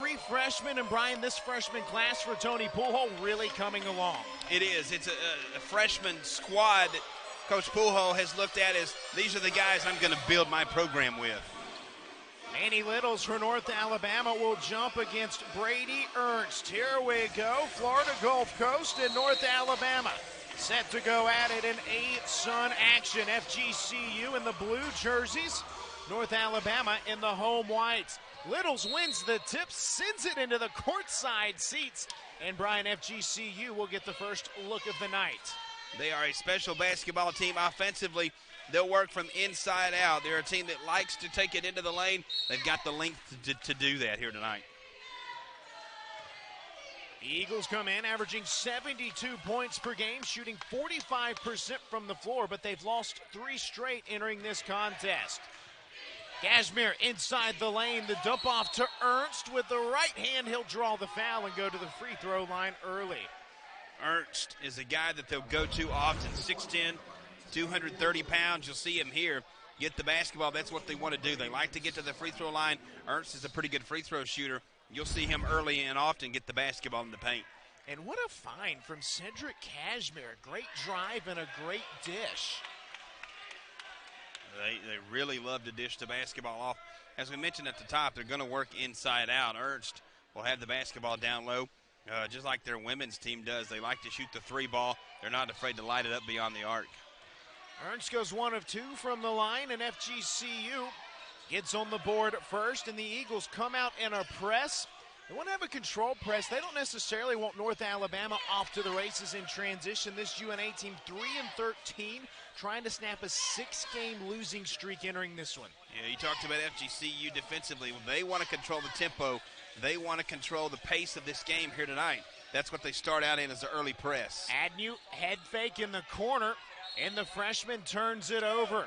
Three freshmen, and Brian, this freshman class for Tony Poolhole really coming along. It is. It's a freshman squad that Coach Poolhole has looked at as these are the guys I'm going to build my program with. Manny Littles for North Alabama will jump against Brady Ernst. Here we go, Florida Gulf Coast and North Alabama. Set to go at it in A-Sun action. FGCU in the blue jerseys, North Alabama in the home whites. Littles wins the tip, sends it into the courtside seats, and Brian, FGCU will get the first look of the night. They are a special basketball team offensively. They'll work from inside out. They're a team that likes to take it into the lane. They've got the length to do that here tonight. Eagles come in averaging 72 points per game, shooting 45% from the floor, but they've lost 3 straight entering this contest. Cashmere inside the lane, the dump off to Ernst with the right hand. He'll draw the foul and go to the free throw line early. Ernst is a guy that they'll go to often, 6'10", 230 pounds. You'll see him here get the basketball. That's what they want to do. They like to get to the free throw line. Ernst is a pretty good free throw shooter. You'll see him early and often get the basketball in the paint. And what a find from Cedric Cashmere. Great drive and a great dish. They really love to dish the basketball off. As we mentioned at the top, they're going to work inside out. Ernst will have the basketball down low, just like their women's team does. They like to shoot the 3 ball. They're not afraid to light it up beyond the arc. Ernst goes 1 of 2 from the line, and FGCU gets on the board first, and the Eagles come out in a press. They want to have a control press. They don't necessarily want North Alabama off to the races in transition. This UNA team 3-13, trying to snap a 6-game losing streak entering this one. Yeah, you talked about FGCU defensively. They want to control the tempo. They want to control the pace of this game here tonight. That's what they start out in as an early press. Agnew head fake in the corner, and the freshman turns it over.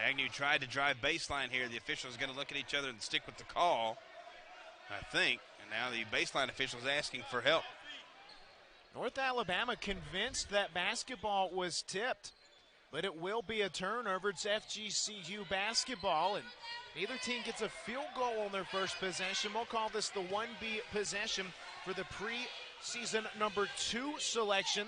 Agnew tried to drive baseline here. The official is going to look at each other and stick with the call, I think. And now the baseline official is asking for help. North Alabama convinced that basketball was tipped, but it will be a turnover. It's FGCU basketball, and neither team gets a field goal on their first possession. We'll call this the 1B possession for the preseason number 2 selection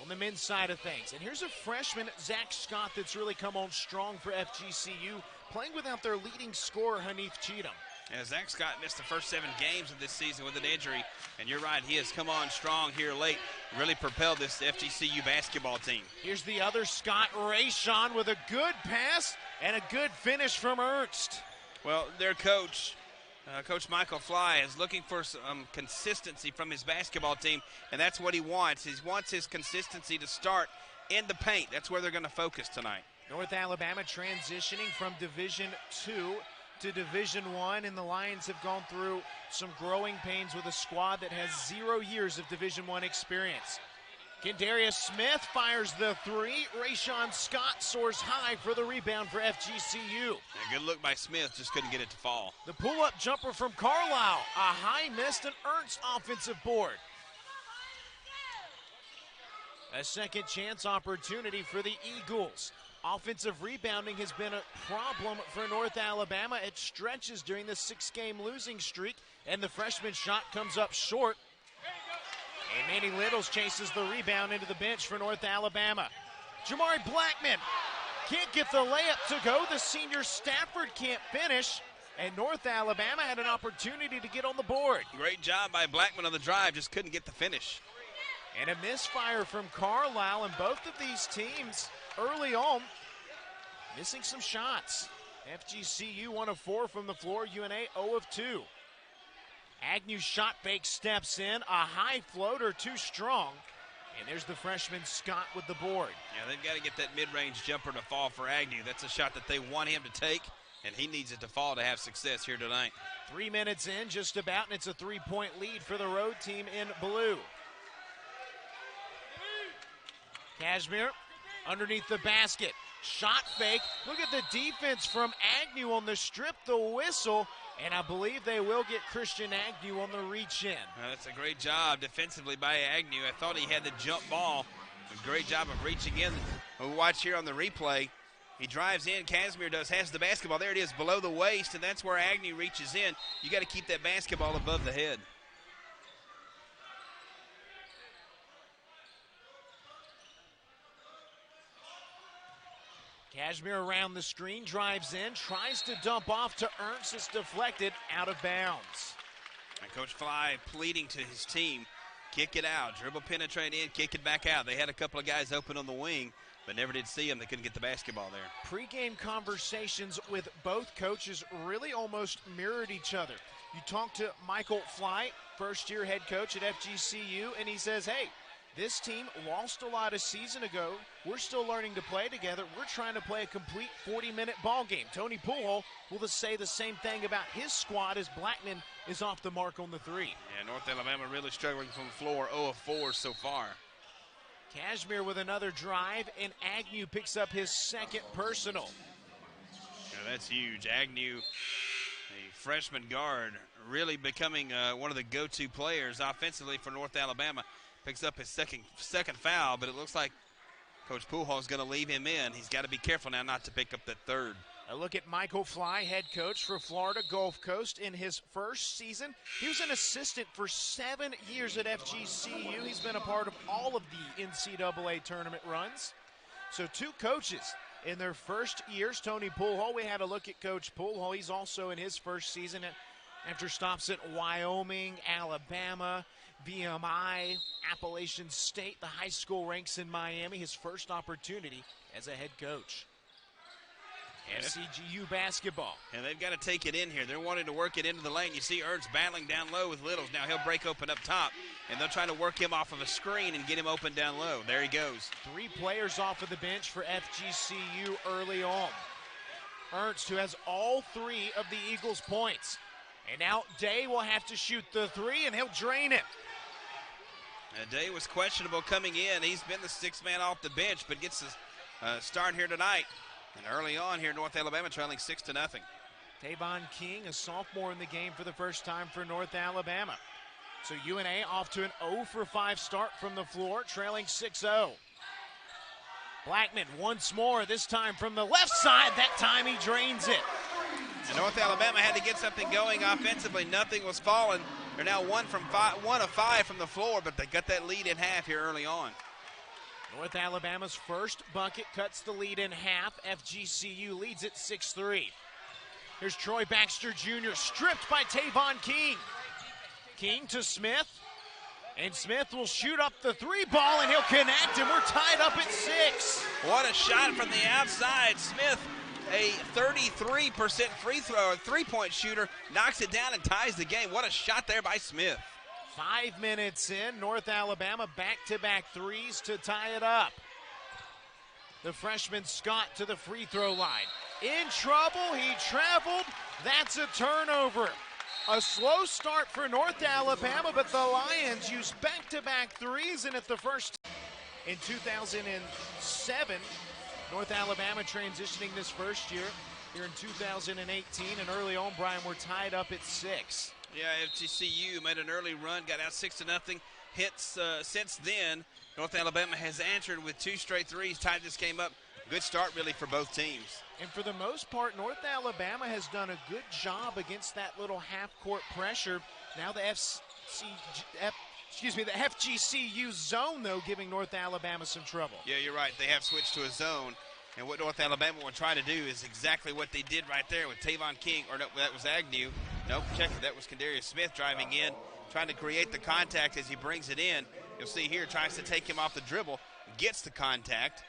on the men's side of things. And here's a freshman, Zach Scott, that's really come on strong for FGCU, playing without their leading scorer, Hanif Cheatham. Yeah, Zach Scott missed the first 7 games of this season with an injury, and you're right, he has come on strong here late, really propelled this FGCU basketball team. Here's the other Scott, Rayshawn, with a good pass and a good finish from Ernst. Well, their coach, Coach Michael Fly, is looking for some consistency from his basketball team, and that's what he wants. He wants his consistency to start in the paint. That's where they're going to focus tonight. North Alabama transitioning from Division II to Division I, and the Lions have gone through some growing pains with a squad that has 0 years of Division I experience. Kendarius Smith fires the 3. Rayshawn Scott soars high for the rebound for FGCU. A good look by Smith, just couldn't get it to fall. The pull-up jumper from Carlisle, a high missed, and Ernst offensive board. A second chance opportunity for the Eagles. Offensive rebounding has been a problem for North Alabama. It stretches during the 6-game losing streak, and the freshman shot comes up short. And Manny Littles chases the rebound into the bench for North Alabama. Jamari Blackman can't get the layup to go. The senior Stafford can't finish, and North Alabama had an opportunity to get on the board. Great job by Blackman on the drive, just couldn't get the finish. And a misfire from Carlisle, and both of these teams early on missing some shots. FGCU 1 of 4 from the floor, UNA 0 of 2. Agnew shot fake steps in, a high floater too strong, and there's the freshman Scott with the board. Yeah, they've got to get that mid-range jumper to fall for Agnew. That's a shot that they want him to take, and he needs it to fall to have success here tonight. 3 minutes in just about, and it's a 3-point lead for the road team in blue. Cashmere underneath the basket. Shot fake. Look at the defense from Agnew on the strip, the whistle, and I believe they will get Christian Agnew on the reach-in. That's a great job defensively by Agnew. I thought he had the jump ball. A great job of reaching in. We'll watch here on the replay. He drives in, Casimir has the basketball. There it is, below the waist, and that's where Agnew reaches in. You got to keep that basketball above the head. Casimir around the screen, drives in, tries to dump off to Ernst. It's deflected, out of bounds. And Coach Fly pleading to his team, kick it out, dribble, penetrate in, kick it back out. They had a couple of guys open on the wing, but never did see them. They couldn't get the basketball there. Pre-game conversations with both coaches really almost mirrored each other. You talk to Michael Fly, first-year head coach at FGCU, and he says, hey, this team lost a lot a season ago. We're still learning to play together. We're trying to play a complete 40-minute ball game. Tony Poolhole will say the same thing about his squad as Blackman is off the mark on the three. Yeah, North Alabama really struggling from the floor, 0 of 4 so far. Casimir with another drive, and Agnew picks up his second personal. Yeah, that's huge. Agnew, a freshman guard, really becoming one of the go-to players offensively for North Alabama. Picks up his second foul, but it looks like Coach Poolhall is going to leave him in. He's got to be careful now not to pick up that third. A look at Michael Fly, head coach for Florida Gulf Coast in his first season. He was an assistant for 7 years at FGCU. He's been a part of all of the NCAA tournament runs. So 2 coaches in their first years. Tony Poolhall, we had a look at Coach Poolhall. He's also in his first season after stops at Wyoming, Alabama, VMI, Appalachian State, the high school ranks in Miami, his first opportunity as a head coach. FCGU basketball. And they've got to take it in here. They're wanting to work it into the lane. You see Ernst battling down low with Littles. Now he'll break open up top, and they'll try to work him off of a screen and get him open down low. There he goes. 3 players off of the bench for FGCU early on. Ernst, who has all 3 of the Eagles' points. And now Day will have to shoot the 3, and he'll drain it. Day was questionable coming in. He's been the 6th man off the bench, but gets a start here tonight. And early on here, North Alabama trailing 6-0. Tavon King, a sophomore in the game for the first time for North Alabama. So UNA off to an 0 for 5 start from the floor, trailing 6-0. Blackman once more, this time from the left side. That time he drains it. And North Alabama had to get something going offensively. Nothing was falling. They're now 1 of 5 from the floor, but they got that lead in half here early on. North Alabama's first bucket cuts the lead in half. FGCU leads it 6-3. Here's Troy Baxter Jr. stripped by Tavon King. King to Smith. And Smith will shoot up the 3 ball, and he'll connect, and we're tied up at 6. What a shot from the outside. Smith, a 33% free throw, 3-point shooter, knocks it down and ties the game. What a shot there by Smith. 5 minutes in, North Alabama back-to-back threes to tie it up. The freshman Scott to the free throw line. In trouble, he traveled. That's a turnover. A slow start for North Alabama, but the Lions used back-to-back threes, and at the first in 2007, North Alabama transitioning this first year. Here in 2018, and early on, Brian, we're tied up at 6. Yeah, FGCU made an early run, got out 6-0. Hits since then. North Alabama has answered with 2 straight threes, tied this game up. Good start, really, for both teams. And for the most part, North Alabama has done a good job against that little half-court pressure. Now the FGCU zone, though, giving North Alabama some trouble. Yeah, you're right. They have switched to a zone. And what North Alabama will try to do is exactly what they did right there with Tavon King. Or no, that was Agnew. Nope, check it. That was Kadarius Smith driving in, trying to create the contact as he brings it in. You'll see here, tries to take him off the dribble, gets the contact,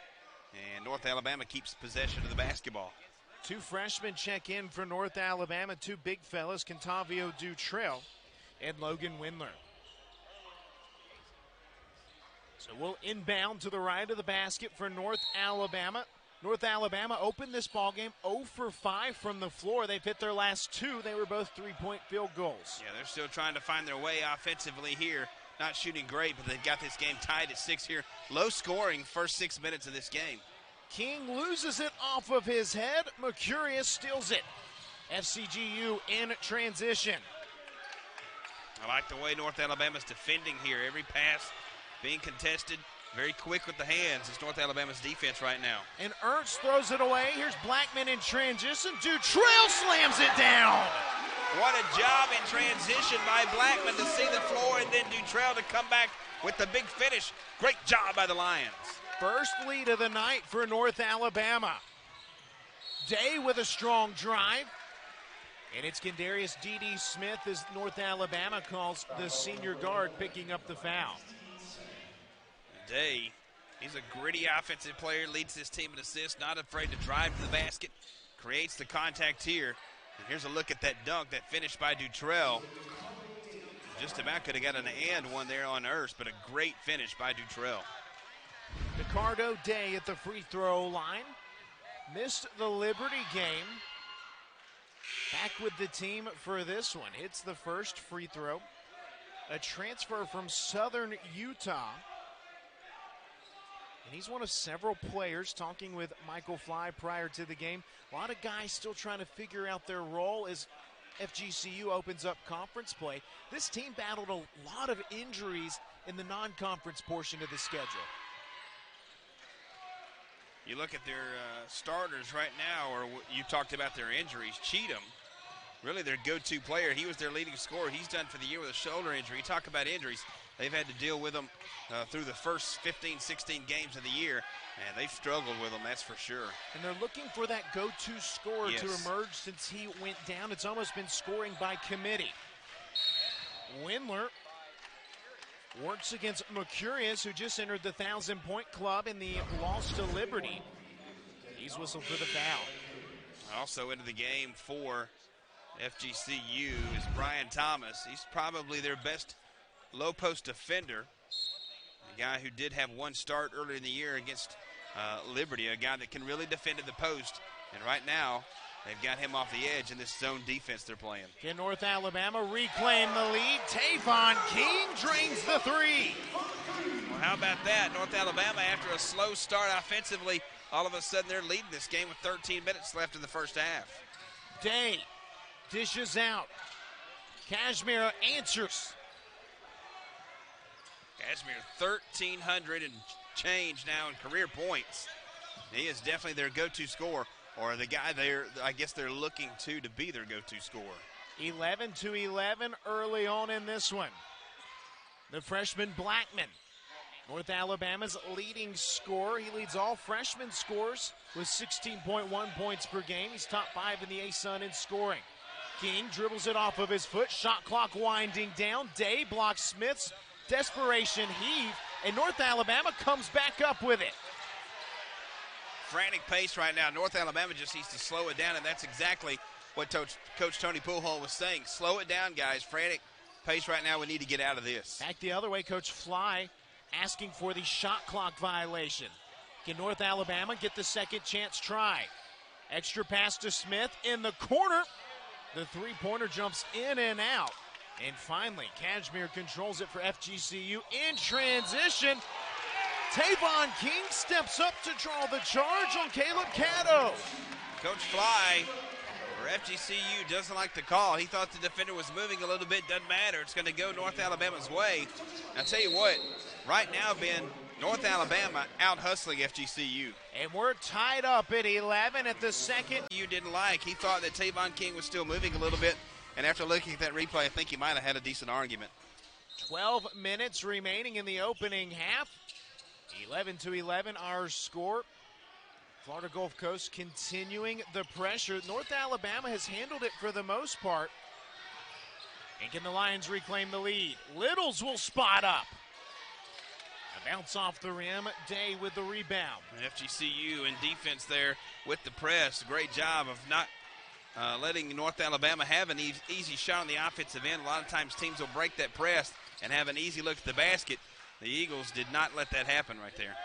and North Alabama keeps possession of the basketball. 2 freshmen check in for North Alabama, 2 big fellas, Contavio Dutrell and Logan Windler. So we'll inbound to the right of the basket for North Alabama. North Alabama opened this ballgame 0 for 5 from the floor. They've hit their last 2. They were both 3-point field goals. Yeah, they're still trying to find their way offensively here. Not shooting great, but they've got this game tied at 6 here. Low scoring first 6 minutes of this game. King loses it off of his head. Mercurius steals it. FCGU in transition. I like the way North Alabama's defending here. Every pass being contested. Very quick with the hands. It's North Alabama's defense right now. And Ernst throws it away. Here's Blackman in transition. Dutrell slams it down. What a job in transition by Blackman to see the floor, and then Dutrell to come back with the big finish. Great job by the Lions. First lead of the night for North Alabama. Day with a strong drive. And it's Kendarius D.D. Smith as North Alabama calls the senior guard picking up the foul. Day, he's a gritty offensive player, leads his team in assists, not afraid to drive to the basket, creates the contact here. And here's a look at that dunk, that finish by Dutrell. Just about could have got an and one there on Ernst, but a great finish by Dutrell. DeCardo, Day at the free throw line. Missed the Liberty game. Back with the team for this one. Hits the first free throw. A transfer from Southern Utah. And he's one of several players, talking with Michael Fly prior to the game. A lot of guys still trying to figure out their role as FGCU opens up conference play. This team battled a lot of injuries in the non-conference portion of the schedule. You look at their starters right now, or you talked about their injuries. Cheatham, really their go-to player. He was their leading scorer. He's done for the year with a shoulder injury. You talk about injuries. They've had to deal with them through the first 15, 16 games of the year, and they've struggled with them, that's for sure. And they're looking for that go-to scorer to emerge since he went down. It's almost been scoring by committee. Windler works against Mercurius, who just entered the 1,000-point club in the loss to Liberty. He's whistled for the foul. Also into the game for FGCU is Brian Thomas. He's probably their best low-post defender. A guy who did have one start earlier in the year against Liberty, a guy that can really defend at the post. And right now, they've got him off the edge in this zone defense they're playing. Can North Alabama reclaim the lead? Tavon King drains the three. Well, how about that? North Alabama, after a slow start offensively, all of a sudden they're leading this game with 13 minutes left in the first half. Day dishes out. Kashmir answers. Kashmir, 1,300 and change now in career points. He is definitely their go-to scorer, or the guy I guess they're looking to be their go-to scorer. 11-11 early on in this one. The freshman Blackman, North Alabama's leading scorer. He leads all freshman scores with 16.1 points per game. He's top 5 in the ASUN in scoring. King dribbles it off of his foot. Shot clock winding down. Day blocks Smith's desperation heave, and North Alabama comes back up with it. Frantic pace right now. North Alabama just needs to slow it down, and that's exactly what Coach Tony Poolhole was saying. Slow it down, guys. Frantic pace right now. We need to get out of this. Back the other way, Coach Fly asking for the shot clock violation. Can North Alabama get the second chance try? Extra pass to Smith in the corner. The three-pointer jumps in and out. And finally, Kashmir controls it for FGCU in transition. Tavon King steps up to draw the charge on Caleb Caddo. Coach Fly for FGCU doesn't like the call. He thought the defender was moving a little bit. Doesn't matter. It's going to go North Alabama's way. I'll tell you what, right now, Ben, North Alabama out-hustling FGCU. And we're tied up at 11 at the second. You didn't like. He thought that Tavon King was still moving a little bit. And after looking at that replay, I think he might have had a decent argument. 12 minutes remaining in the opening half. 11-11 our score. Florida Gulf Coast continuing the pressure. North Alabama has handled it for the most part. And can the Lions reclaim the lead? Littles will spot up. A bounce off the rim. Day with the rebound. And FGCU in defense there with the press. Great job of not letting North Alabama have an easy shot on the offensive end. A lot of times teams will break that press and have an easy look at the basket. The Eagles did not let that happen right there.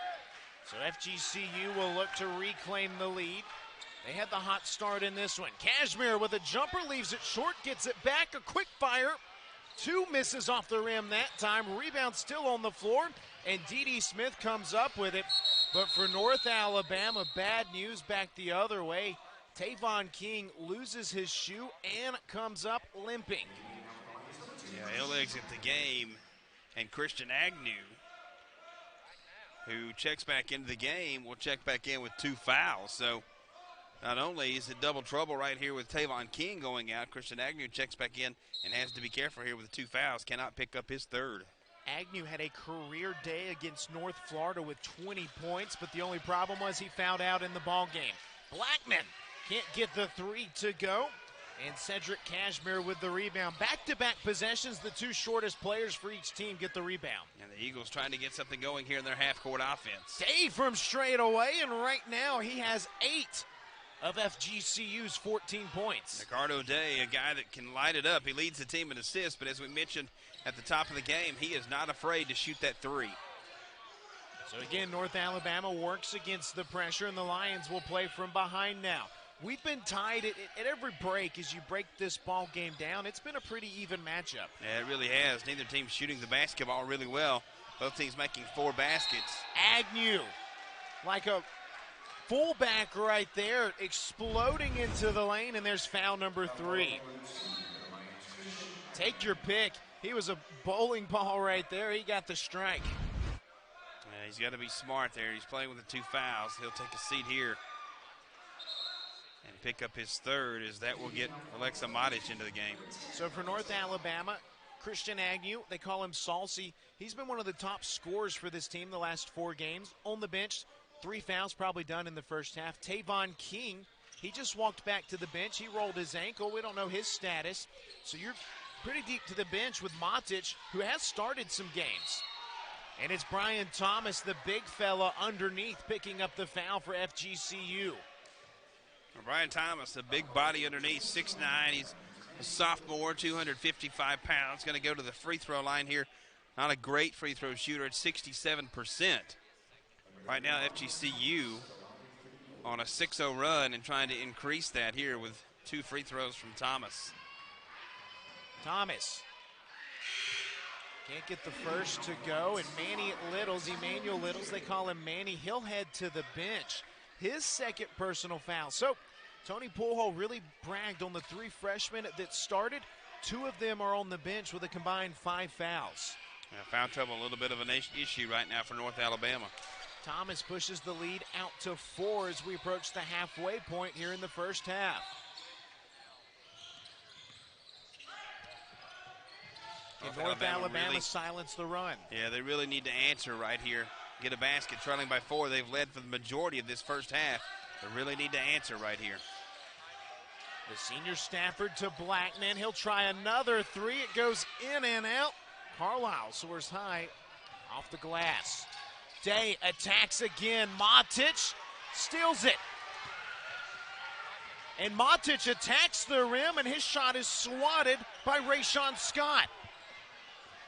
So FGCU will look to reclaim the lead. They had the hot start in this one. Kashmir with a jumper, leaves it short, gets it back, a quick fire. 2 misses off the rim that time. Rebound still on the floor, and D.D. Smith comes up with it. But for North Alabama, bad news back the other way. Tavon King loses his shoe and comes up limping. Yeah, he'll exit the game. And Christian Agnew who checks back into the game, will check back in with 2 fouls. So not only is it double trouble right here with Tavon King going out, Christian Agnew checks back in and has to be careful here with the 2 fouls, cannot pick up his 3rd. Agnew had a career day against North Florida with 20 points, but the only problem was he fouled out in the ball game. Blackman can't get the 3 to go, and Cedric Cashmere with the rebound. Back-to-back possessions, the 2 shortest players for each team get the rebound. And the Eagles trying to get something going here in their half-court offense. Day from straight away, and right now he has 8 of FGCU's 14 points. DeCardo Day, a guy that can light it up. He leads the team in assists, but as we mentioned at the top of the game, he is not afraid to shoot that 3. So again, North Alabama works against the pressure, and the Lions will play from behind now. We've been tied at every break as you break this ball game down. It's been a pretty even matchup. Yeah, it really has. Neither team shooting the basketball really well. Both teams making 4 baskets. Agnew, like a fullback right there, exploding into the lane, and there's foul number 3. Take your pick. He was a bowling ball right there. He got the strike. Yeah, he's got to be smart there. He's playing with the 2 fouls. He'll take a seat here and pick up his 3rd, as that will get Alexa Modic into the game. So for North Alabama, Christian Agnew, they call him Saucy. He's been one of the top scorers for this team the last 4 games. On the bench, 3 fouls probably done in the first half. Tavon King, he just walked back to the bench. He rolled his ankle. We don't know his status. So you're pretty deep to the bench with Matic, who has started some games. And it's Brian Thomas, the big fella underneath, picking up the foul for FGCU. Brian Thomas, a big body underneath, 6'9". He's a sophomore, 255 pounds. Going to go to the free throw line here. Not a great free throw shooter at 67%. Right now, FGCU on a 6-0 run and trying to increase that here with 2 free throws from Thomas. Thomas can't get the first to go, and Manny Littles, Emmanuel Littles, they call him Manny. He'll head to the bench. His 2nd personal foul. So Tony Poolhole really bragged on the 3 freshmen that started. 2 of them are on the bench with a combined 5 fouls. Yeah, foul trouble, a little bit of an issue right now for North Alabama. Thomas pushes the lead out to 4 as we approach the halfway point here in the first half. North Alabama really silence the run. Yeah, they really need to answer right here. Get a basket, trailing by 4. They've led for the majority of this first half. They really need to answer right here. The senior Stafford to Blackman. He'll try another 3. It goes in and out. Carlisle soars high off the glass. Day attacks again. Matic steals it. And Matic attacks the rim, and his shot is swatted by Rayshawn Scott.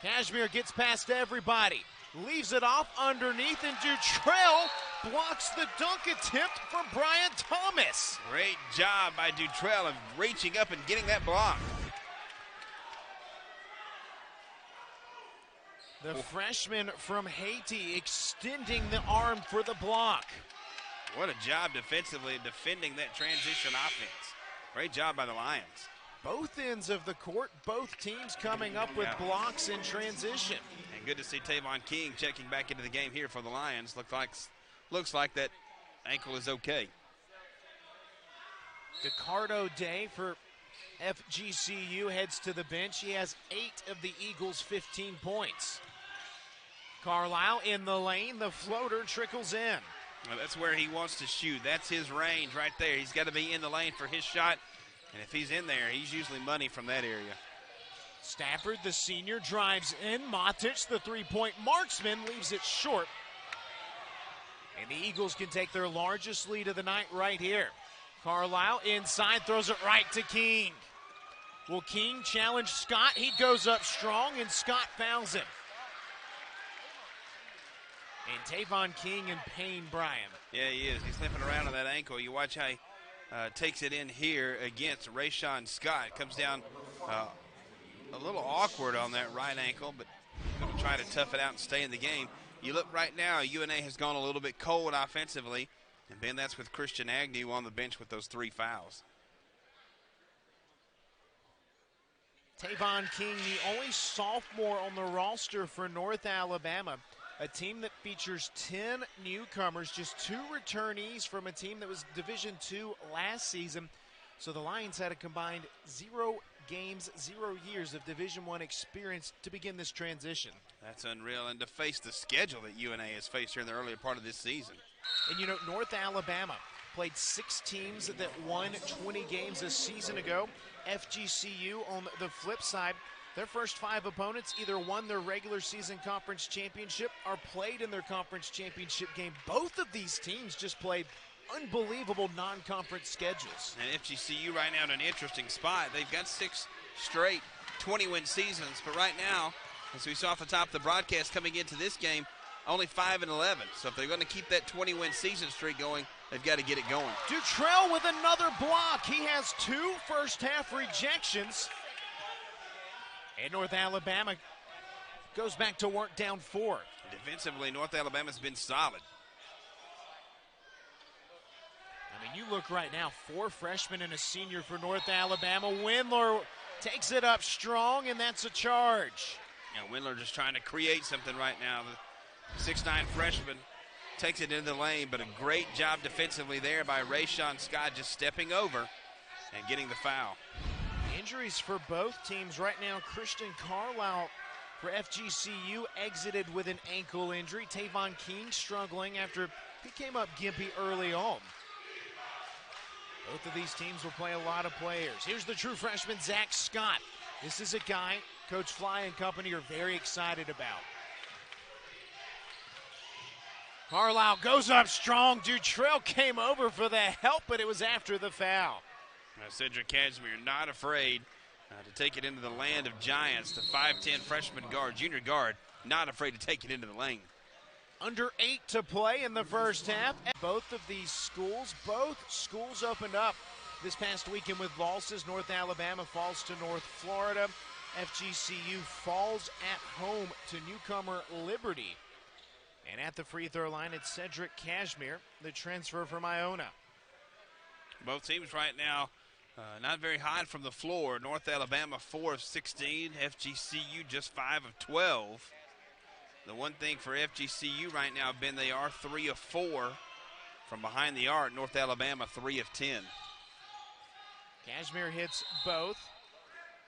Cashmere gets past everybody, leaves it off underneath, and Dutrell blocks the dunk attempt from Brian Thomas. Great job by Dutrell of reaching up and getting that block. The freshman from Haiti extending the arm for the block. What a job defensively defending that transition offense. Great job by the Lions. Both ends of the court, both teams coming up with blocks in transition. And good to see Tavon King checking back into the game here for the Lions. Looks like that ankle is okay. DeCardo Day for FGCU heads to the bench. He has 8 of the Eagles' 15 points. Carlisle in the lane. The floater trickles in. Well, that's where he wants to shoot. That's his range right there. He's got to be in the lane for his shot. And if he's in there, he's usually money from that area. Stafford, the senior, drives in. Matic, the 3-point marksman, leaves it short. And the Eagles can take their largest lead of the night right here. Carlisle inside, throws it right to King. Will King challenge Scott? He goes up strong, and Scott fouls him. And Tavon King in pain, Brian. Yeah, he is. He's limping around on that ankle. You watch how he takes it in here against Rayshawn Scott. Comes down a little awkward on that right ankle, but going to try to tough it out and stay in the game. You look right now, UNA has gone a little bit cold offensively, and Ben, that's with Christian Agnew on the bench with those 3 fouls. Tavon King, the only sophomore on the roster for North Alabama. A team that features 10 newcomers, just 2 returnees from a team that was Division II last season. So the Lions had a combined 0 games, 0 years of Division I experience to begin this transition. That's unreal. And to face the schedule that UNA has faced here in the earlier part of this season. And you know, North Alabama played 6 teams that won 20 games a season ago. FGCU on the flip side, their first 5 opponents either won their regular season conference championship or played in their conference championship game. Both of these teams just played unbelievable non-conference schedules. And FGCU right now in an interesting spot. They've got 6 straight 20-win seasons, but right now, as we saw off the top of the broadcast coming into this game, only 5-11. So if they're going to keep that 20-win season streak going, they've got to get it going. Dutrell with another block. He has 2 first-half rejections. And North Alabama goes back to work down 4. Defensively, North Alabama's been solid. I mean, you look right now, 4 freshmen and a senior for North Alabama. Windler takes it up strong, and that's a charge. Yeah, Windler just trying to create something right now. The 6'9" freshman takes it into the lane, but a great job defensively there by Rayshon Scott, just stepping over and getting the foul. Injuries for both teams right now. Christian Carlisle for FGCU exited with an ankle injury. Tavon King struggling after he came up gimpy early on. Both of these teams will play a lot of players. Here's the true freshman, Zach Scott. This is a guy Coach Fly and company are very excited about. Carlisle goes up strong. Dutrell came over for the help, but it was after the foul. Cedric Cashmere not afraid to take it into the land of giants. The 5'10" freshman guard, junior guard, not afraid to take it into the lane. Under 8 to play in the first half. Both of these schools, opened up this past weekend with losses. North Alabama falls to North Florida. FGCU falls at home to newcomer Liberty. And at the free throw line, it's Cedric Cashmere, the transfer from Iona. Both teams right now not very hot from the floor. North Alabama 4 of 16, FGCU just 5 of 12. The one thing for FGCU right now, Ben, they are 3 of 4 from behind the arc. North Alabama 3 of 10. Cashmere hits both.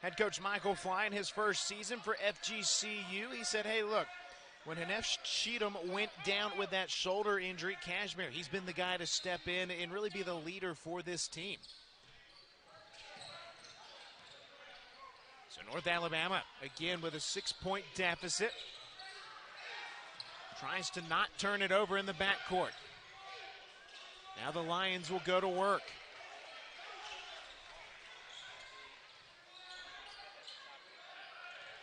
Head coach Michael Fly in his first season for FGCU, he said, hey, look, when Hanef Cheatham went down with that shoulder injury, Cashmere, he's been the guy to step in and really be the leader for this team. So North Alabama, again with a 6-point deficit, tries to not turn it over in the backcourt. Now the Lions will go to work.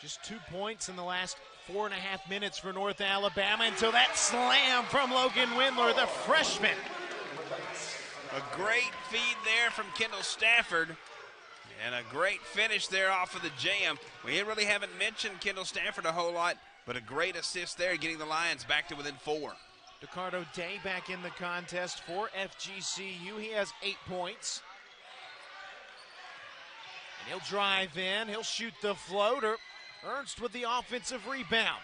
Just 2 points in the last 4.5 minutes for North Alabama until that slam from Logan Windler, the freshman. A great feed there from Kendall Stafford and a great finish there off of the jam. We really haven't mentioned Kendall Stafford a whole lot, but a great assist there, getting the Lions back to within 4. DeCardo Day back in the contest for FGCU. He has 8 points. And he'll drive in. He'll shoot the floater. Ernst with the offensive rebound.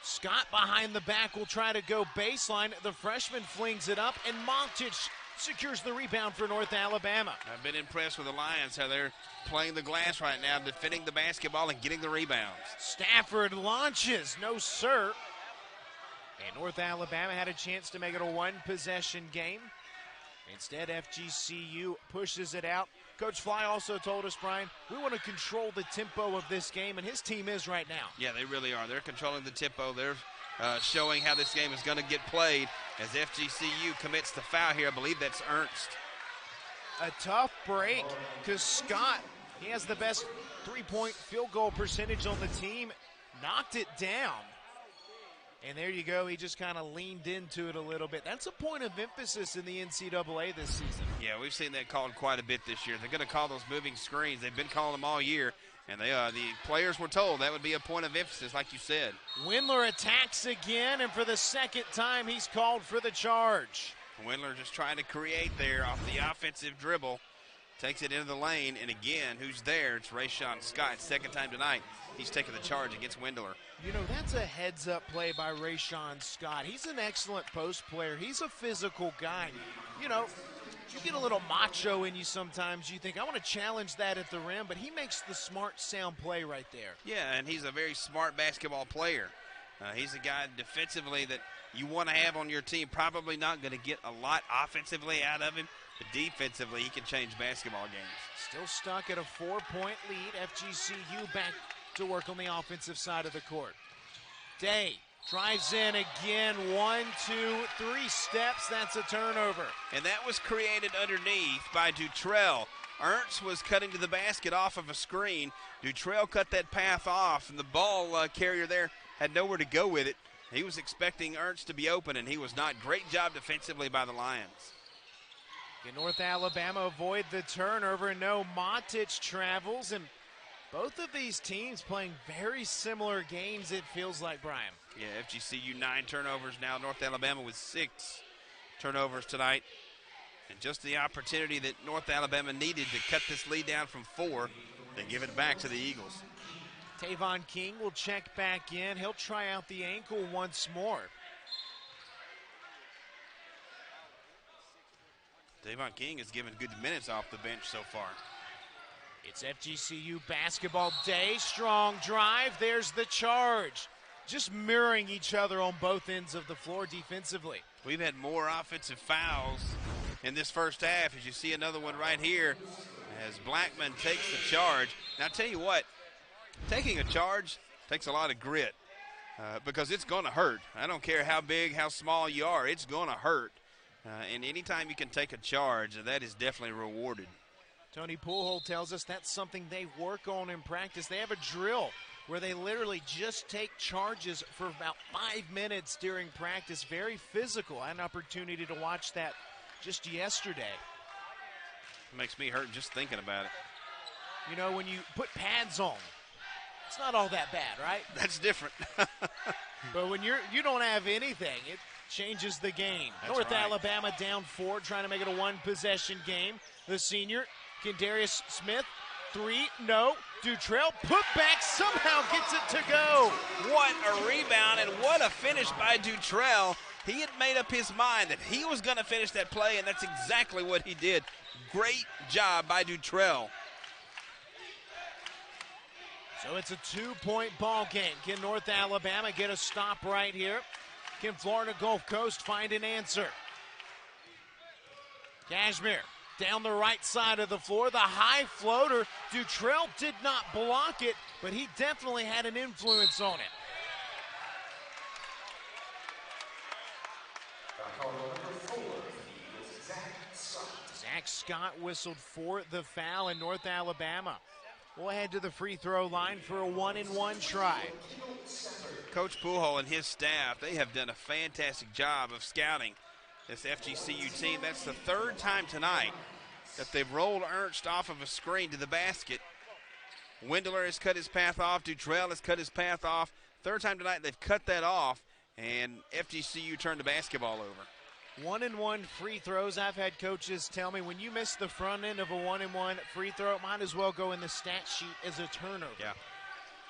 Scott behind the back will try to go baseline. The freshman flings it up, and Montage secures the rebound for North Alabama. I've been impressed with the Lions, how they're playing the glass right now, defending the basketball and getting the rebounds. Stafford launches, no sir. And North Alabama had a chance to make it a 1-possession game. Instead, FGCU pushes it out. Coach Fly also told us, Brian, we want to control the tempo of this game, and his team is right now. Yeah, they really are. They're controlling the tempo. They're showing how this game is going to get played as FGCU commits the foul here. I believe that's Ernst. A tough break because Scott, he has the best three-point field goal percentage on the team, knocked it down. And there you go, he just kind of leaned into it a little bit. That's a point of emphasis in the NCAA this season. Yeah, we've seen that called quite a bit this year. They're going to call those moving screens. They've been calling them all year, and the players were told that would be a point of emphasis, like you said. Windler attacks again, and for the second time, he's called for the charge. Windler just trying to create there off the offensive dribble. Takes it into the lane, and again, who's there? It's Rayshawn Scott. Second time tonight, he's taking the charge against Windler. You know, that's a heads-up play by Rayshawn Scott. He's an excellent post player. He's a physical guy. You know, you get a little macho in you sometimes. You think, I want to challenge that at the rim, but he makes the smart, sound play right there. Yeah, and he's a very smart basketball player. He's a guy defensively that you want to have on your team. Probably not going to get a lot offensively out of him, but defensively he can change basketball games. Still stuck at a 4-point lead. FGCU back to work on the offensive side of the court. Day drives in again. 1, 2, 3 steps. That's a turnover. And that was created underneath by Dutrell. Ernst was cutting to the basket off of a screen. Dutrell cut that path off, and the ball carrier there had nowhere to go with it. He was expecting Ernst to be open, and he was not. Great job defensively by the Lions. Can North Alabama avoid the turnover? No, Matic travels, and both of these teams playing very similar games, it feels like, Brian. Yeah, FGCU 9 turnovers now. North Alabama with 6 turnovers tonight. And just the opportunity that North Alabama needed to cut this lead down from 4, they give it back to the Eagles. Tavon King will check back in. He'll try out the ankle once more. Tavon King has given good minutes off the bench so far. It's FGCU basketball day. Strong drive. There's the charge. Just mirroring each other on both ends of the floor defensively. We've had more offensive fouls in this first half, as you see another one right here as Blackman takes the charge. Now, I'll tell you what, taking a charge takes a lot of grit because it's going to hurt. I don't care how big, how small you are, it's going to hurt. And anytime you can take a charge, that is definitely rewarded. Tony Poolhold tells us that's something they work on in practice. They have a drill where they literally just take charges for about 5 minutes during practice. Very physical. I had an opportunity to watch that just yesterday. It makes me hurt just thinking about it. You know, when you put pads on, it's not all that bad, right? That's different. But when you don't have anything, it changes the game. That's North right. Alabama down 4, trying to make it a one-possession game. The senior, Kendarius Smith, 3, no. Dutrell, put back, somehow gets it to go. What a rebound and what a finish by Dutrell. He had made up his mind that he was going to finish that play, and that's exactly what he did. Great job by Dutrell. So it's a 2-point ball game. Can North Alabama get a stop right here? Can Florida Gulf Coast find an answer? Cashmere down the right side of the floor. The high floater. Dutrell did not block it, but he definitely had an influence on it. Zach Scott whistled for the foul in North Alabama. We'll head to the free throw line for a 1-and-1 try. Coach Poolhold and his staff, they have done a fantastic job of scouting this FGCU team. That's the 3rd time tonight that they've rolled Ernst off of a screen to the basket. Windler has cut his path off. Dutrell has cut his path off. 3rd time tonight they've cut that off, and FGCU turned the basketball over. 1-and-1 free throws. I've had coaches tell me when you miss the front end of a 1-and-1 free throw, it might as well go in the stat sheet as a turnover. Yeah,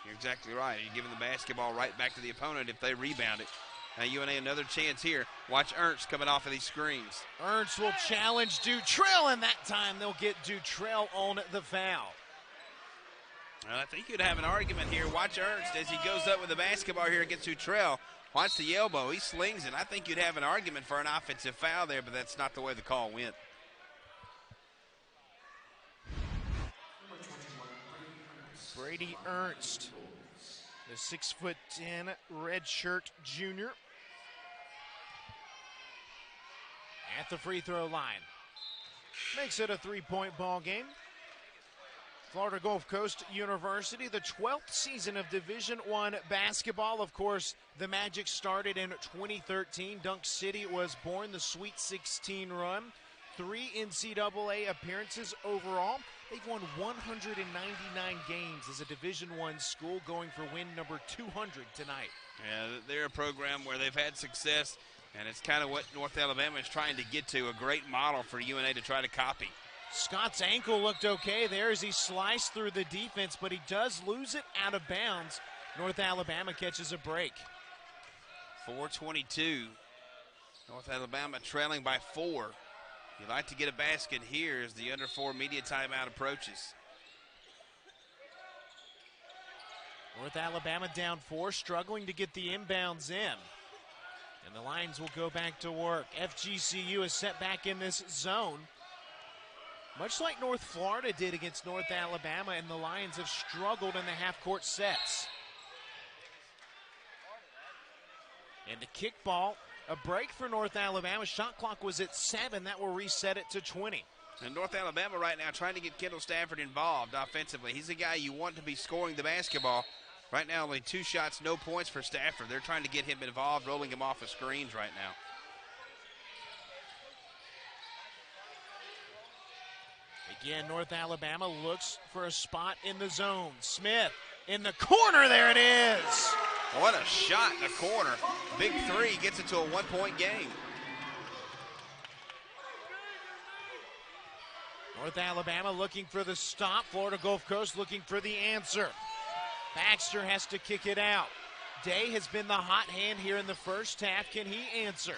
you're exactly right. You're giving the basketball right back to the opponent if they rebound it. Now UNA another chance here. Watch Ernst coming off of these screens. Ernst will challenge Dutrell, and that time they'll get Dutrell on the foul. Well, I think you'd have an argument here. Watch Ernst as he goes up with the basketball here against Dutrell. Watch the elbow. He slings it. I think you'd have an argument for an offensive foul there, but that's not the way the call went. Brady Ernst, the 6'10" redshirt junior, at the free throw line. Makes it a 3-point ball game. Florida Gulf Coast University, the 12th season of Division I basketball. Of course, the Magic started in 2013. Dunk City was born, the Sweet 16 run. 3 NCAA appearances overall. They've won 199 games as a Division I school, going for win number 200 tonight. Yeah, they're a program where they've had success, and it's kind of what North Alabama is trying to get to, a great model for UNA to try to copy. Scott's ankle looked okay there as he sliced through the defense, but he does lose it out of bounds. North Alabama catches a break. 4:22. North Alabama trailing by 4. You'd like to get a basket here as the under 4 media timeout approaches. North Alabama down 4, struggling to get the inbounds in. And the Lions will go back to work. FGCU is set back in this zone, much like North Florida did against North Alabama, and the Lions have struggled in the half-court sets. And the kickball, a break for North Alabama. Shot clock was at 7. That will reset it to 20. And North Alabama right now trying to get Kendall Stafford involved offensively. He's the guy you want to be scoring the basketball. Right now, only 2 shots, no points for Stafford. They're trying to get him involved, rolling him off of screens right now. Again, North Alabama looks for a spot in the zone. Smith in the corner, there it is. What a shot in the corner. Big 3 gets it to a 1-point game. North Alabama looking for the stop. Florida Gulf Coast looking for the answer. Baxter has to kick it out. Day has been the hot hand here in the first half. Can he answer?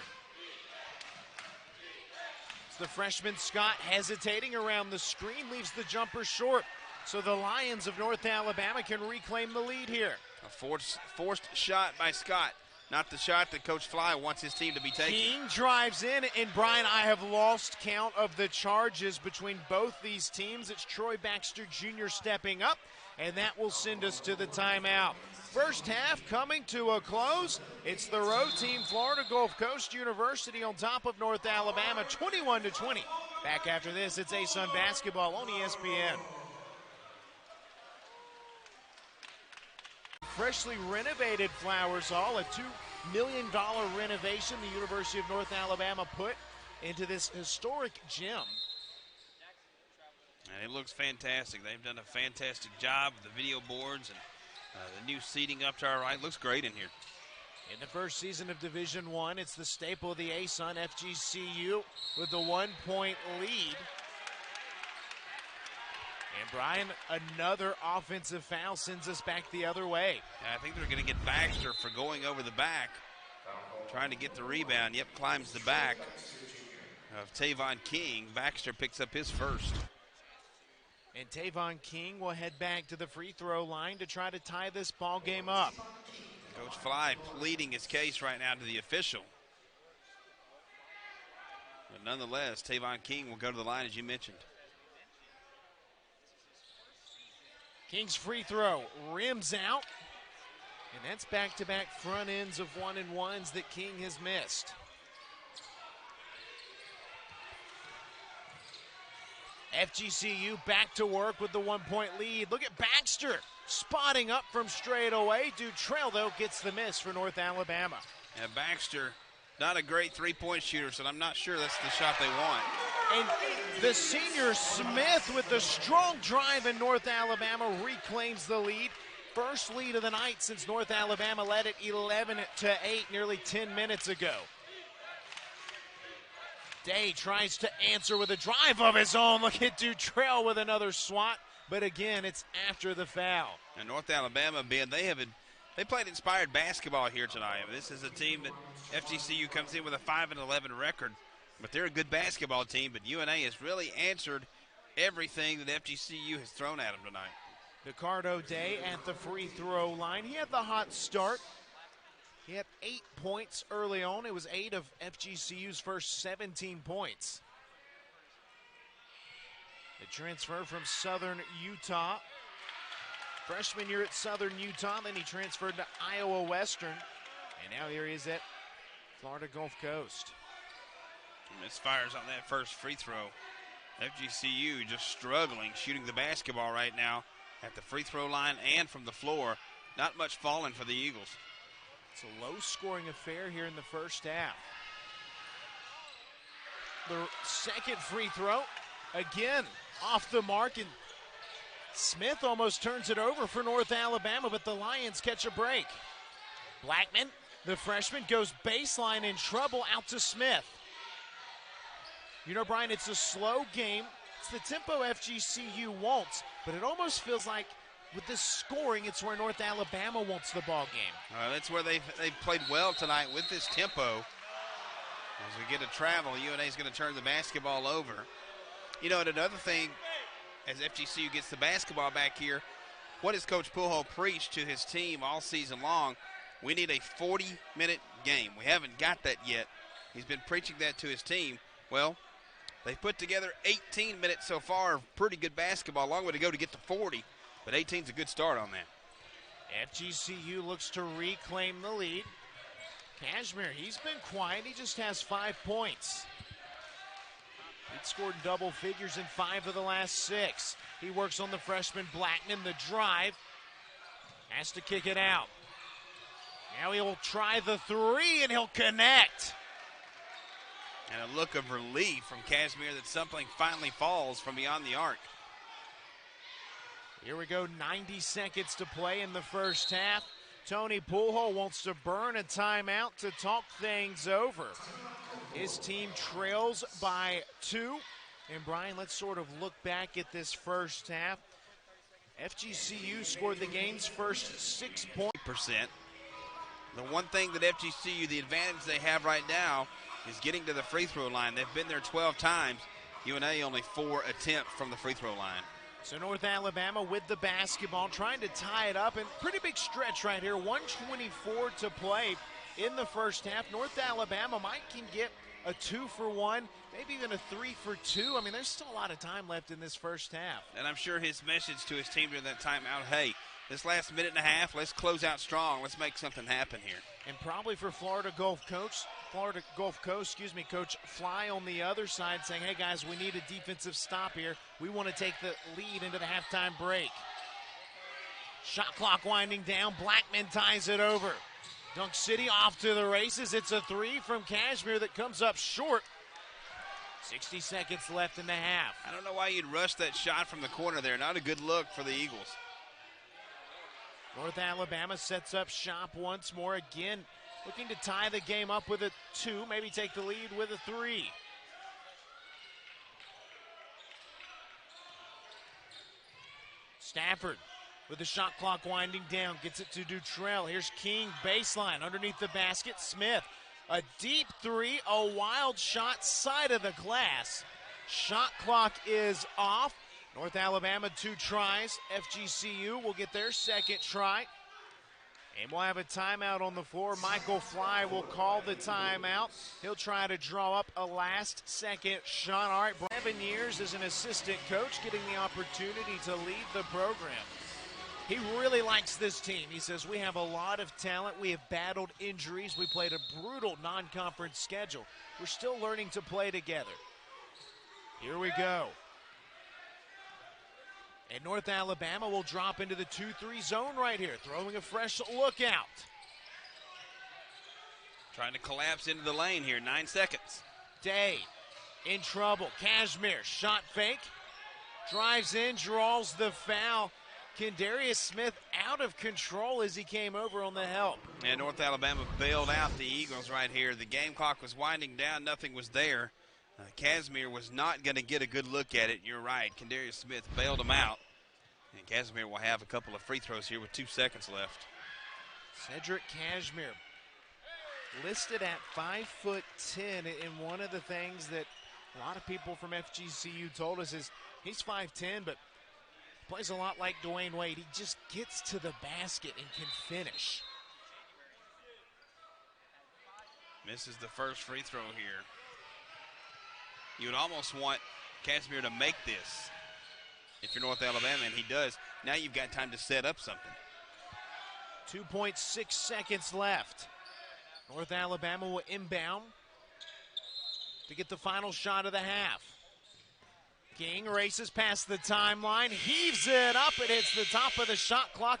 It's the freshman Scott hesitating around the screen, leaves the jumper short. So the Lions of North Alabama can reclaim the lead here. A forced shot by Scott. Not the shot that Coach Fly wants his team to be taking. King drives in, and Brian, I have lost count of the charges between both these teams. It's Troy Baxter Jr. stepping up, and that will send us to the timeout. First half coming to a close. It's the road team, Florida Gulf Coast University, on top of North Alabama, 21-20. Back after this, it's ASUN basketball on ESPN. Freshly renovated Flowers Hall, a $2 million renovation the University of North Alabama put into this historic gym. And it looks fantastic. They've done a fantastic job with the video boards and the new seating up to our right. Looks great in here. In the first season of Division I, it's the staple of the ASUN, FGCU, with the 1-point lead. And Brian, another offensive foul sends us back the other way. I think they're going to get Baxter for going over the back, trying to get the rebound. Yep, climbs the back of Tavon King. Baxter picks up his first. And Tavon King will head back to the free throw line to try to tie this ball game up. Coach Fly pleading his case right now to the official. But nonetheless, Tavon King will go to the line, as you mentioned. King's free throw rims out, and that's back-to-back front ends of 1-and-1s that King has missed. FGCU back to work with the 1-point lead. Look at Baxter spotting up from straight away. Dutrell, though, gets the miss for North Alabama. And Baxter, not a great three-point shooter, so I'm not sure that's the shot they want. And the senior Smith with the strong drive in North Alabama reclaims the lead. First lead of the night since North Alabama led it 11-8 nearly 10 minutes ago. Day tries to answer with a drive of his own. Look at Dutrell with another swat, but again, it's after the foul. And North Alabama, Ben, they played inspired basketball here tonight. This is a team that FGCU comes in with a 5-11 record. But they're a good basketball team, but UNA has really answered everything that FGCU has thrown at them tonight. DeCardo Day at the free throw line. He had the hot start. He had 8 points early on. It was 8 of FGCU's first 17 points. The transfer from Southern Utah. Freshman year at Southern Utah, then he transferred to Iowa Western. And now here he is at Florida Gulf Coast. Misfires on that first free throw. FGCU just struggling shooting the basketball right now at the free throw line and from the floor. Not much falling for the Eagles. It's a low-scoring affair here in the first half. The second free throw, again, off the mark, and Smith almost turns it over for North Alabama, but the Lions catch a break. Blackman, the freshman, goes baseline in trouble out to Smith. You know, Brian, it's a slow game It's the tempo FGCU wants, but it almost feels like with this scoring, it's where North Alabama wants the ball game. That's where they've played well tonight with this tempo. As we get a travel, UNA is going to turn the basketball over. You know, and another thing, as FGCU gets the basketball back here, what has Coach Pujol preached to his team all season long? We need a 40-minute game. We haven't got that yet. He's been preaching that to his team. Well, they've put together 18 minutes so far of pretty good basketball. Long way to go to get to 40, but 18's a good start on that. FGCU looks to reclaim the lead. Cashmere, he's been quiet. He just has 5 points. He'd scored double figures in 5 of the last 6. He works on the freshman Blackman. The drive. Has to kick it out. Now he'll try the 3, and he'll connect. And a look of relief from Cashmere that something finally falls from beyond the arc. Here we go, 90 seconds to play in the first half. Tony Pujol wants to burn a timeout to talk things over. His team trails by 2. And Brian, let's sort of look back at this first half. FGCU scored the game's first 6 points. The one thing that FGCU, the advantage they have right now, is getting to the free throw line. They've been there 12 times. UNA only 4 attempts from the free throw line. So North Alabama with the basketball, trying to tie it up, and pretty big stretch right here. 1:24 to play in the first half. North Alabama can get a 2 for 1, maybe even a 3 for 2. I mean, there's still a lot of time left in this first half. And I'm sure his message to his team during that timeout, hey, this last minute and a half, let's close out strong. Let's make something happen here. And probably for Florida Gulf Coast, Coach Fly on the other side saying, hey guys, we need a defensive stop here. We want to take the lead into the halftime break. Shot clock winding down. Blackman ties it over. Dunk City off to the races. It's a 3 from Cashmere that comes up short. 60 seconds left in the half. I don't know why you'd rush that shot from the corner there. Not a good look for the Eagles. North Alabama sets up shop once more. Again, looking to tie the game up with a 2, maybe take the lead with a 3. Stafford with the shot clock winding down, gets it to Dutrell. Here's King, baseline, underneath the basket. Smith, a deep 3, a wild shot, side of the glass. Shot clock is off. North Alabama 2 tries. FGCU will get their second try. And we'll have a timeout on the floor. Michael Fly will call the timeout. He'll try to draw up a last-second shot. All right, 7 years as an assistant coach, getting the opportunity to lead the program. He really likes this team. He says, we have a lot of talent. We have battled injuries. We played a brutal non-conference schedule. We're still learning to play together. Here we go. And North Alabama will drop into the 2-3 zone right here, throwing a fresh look out. Trying to collapse into the lane here, 9 seconds. Day in trouble. Cashmere, shot fake. Drives in, draws the foul. Kendarius Smith out of control as he came over on the help. And North Alabama bailed out the Eagles right here. The game clock was winding down. Nothing was there. Casimir was not going to get a good look at it. You're right. Kendarius Smith bailed him out. And Casimir will have a couple of free throws here with 2 seconds left. Cedric Cashmere listed at 5'10", and one of the things that a lot of people from FGCU told us is he's 5'10", but plays a lot like Dwayne Wade. He just gets to the basket and can finish. Misses the first free throw here. You would almost want Casimir to make this if you're North Alabama, and he does. Now you've got time to set up something. 2.6 seconds left. North Alabama will inbound to get the final shot of the half. King races past the timeline, heaves it up. It hits the top of the shot clock.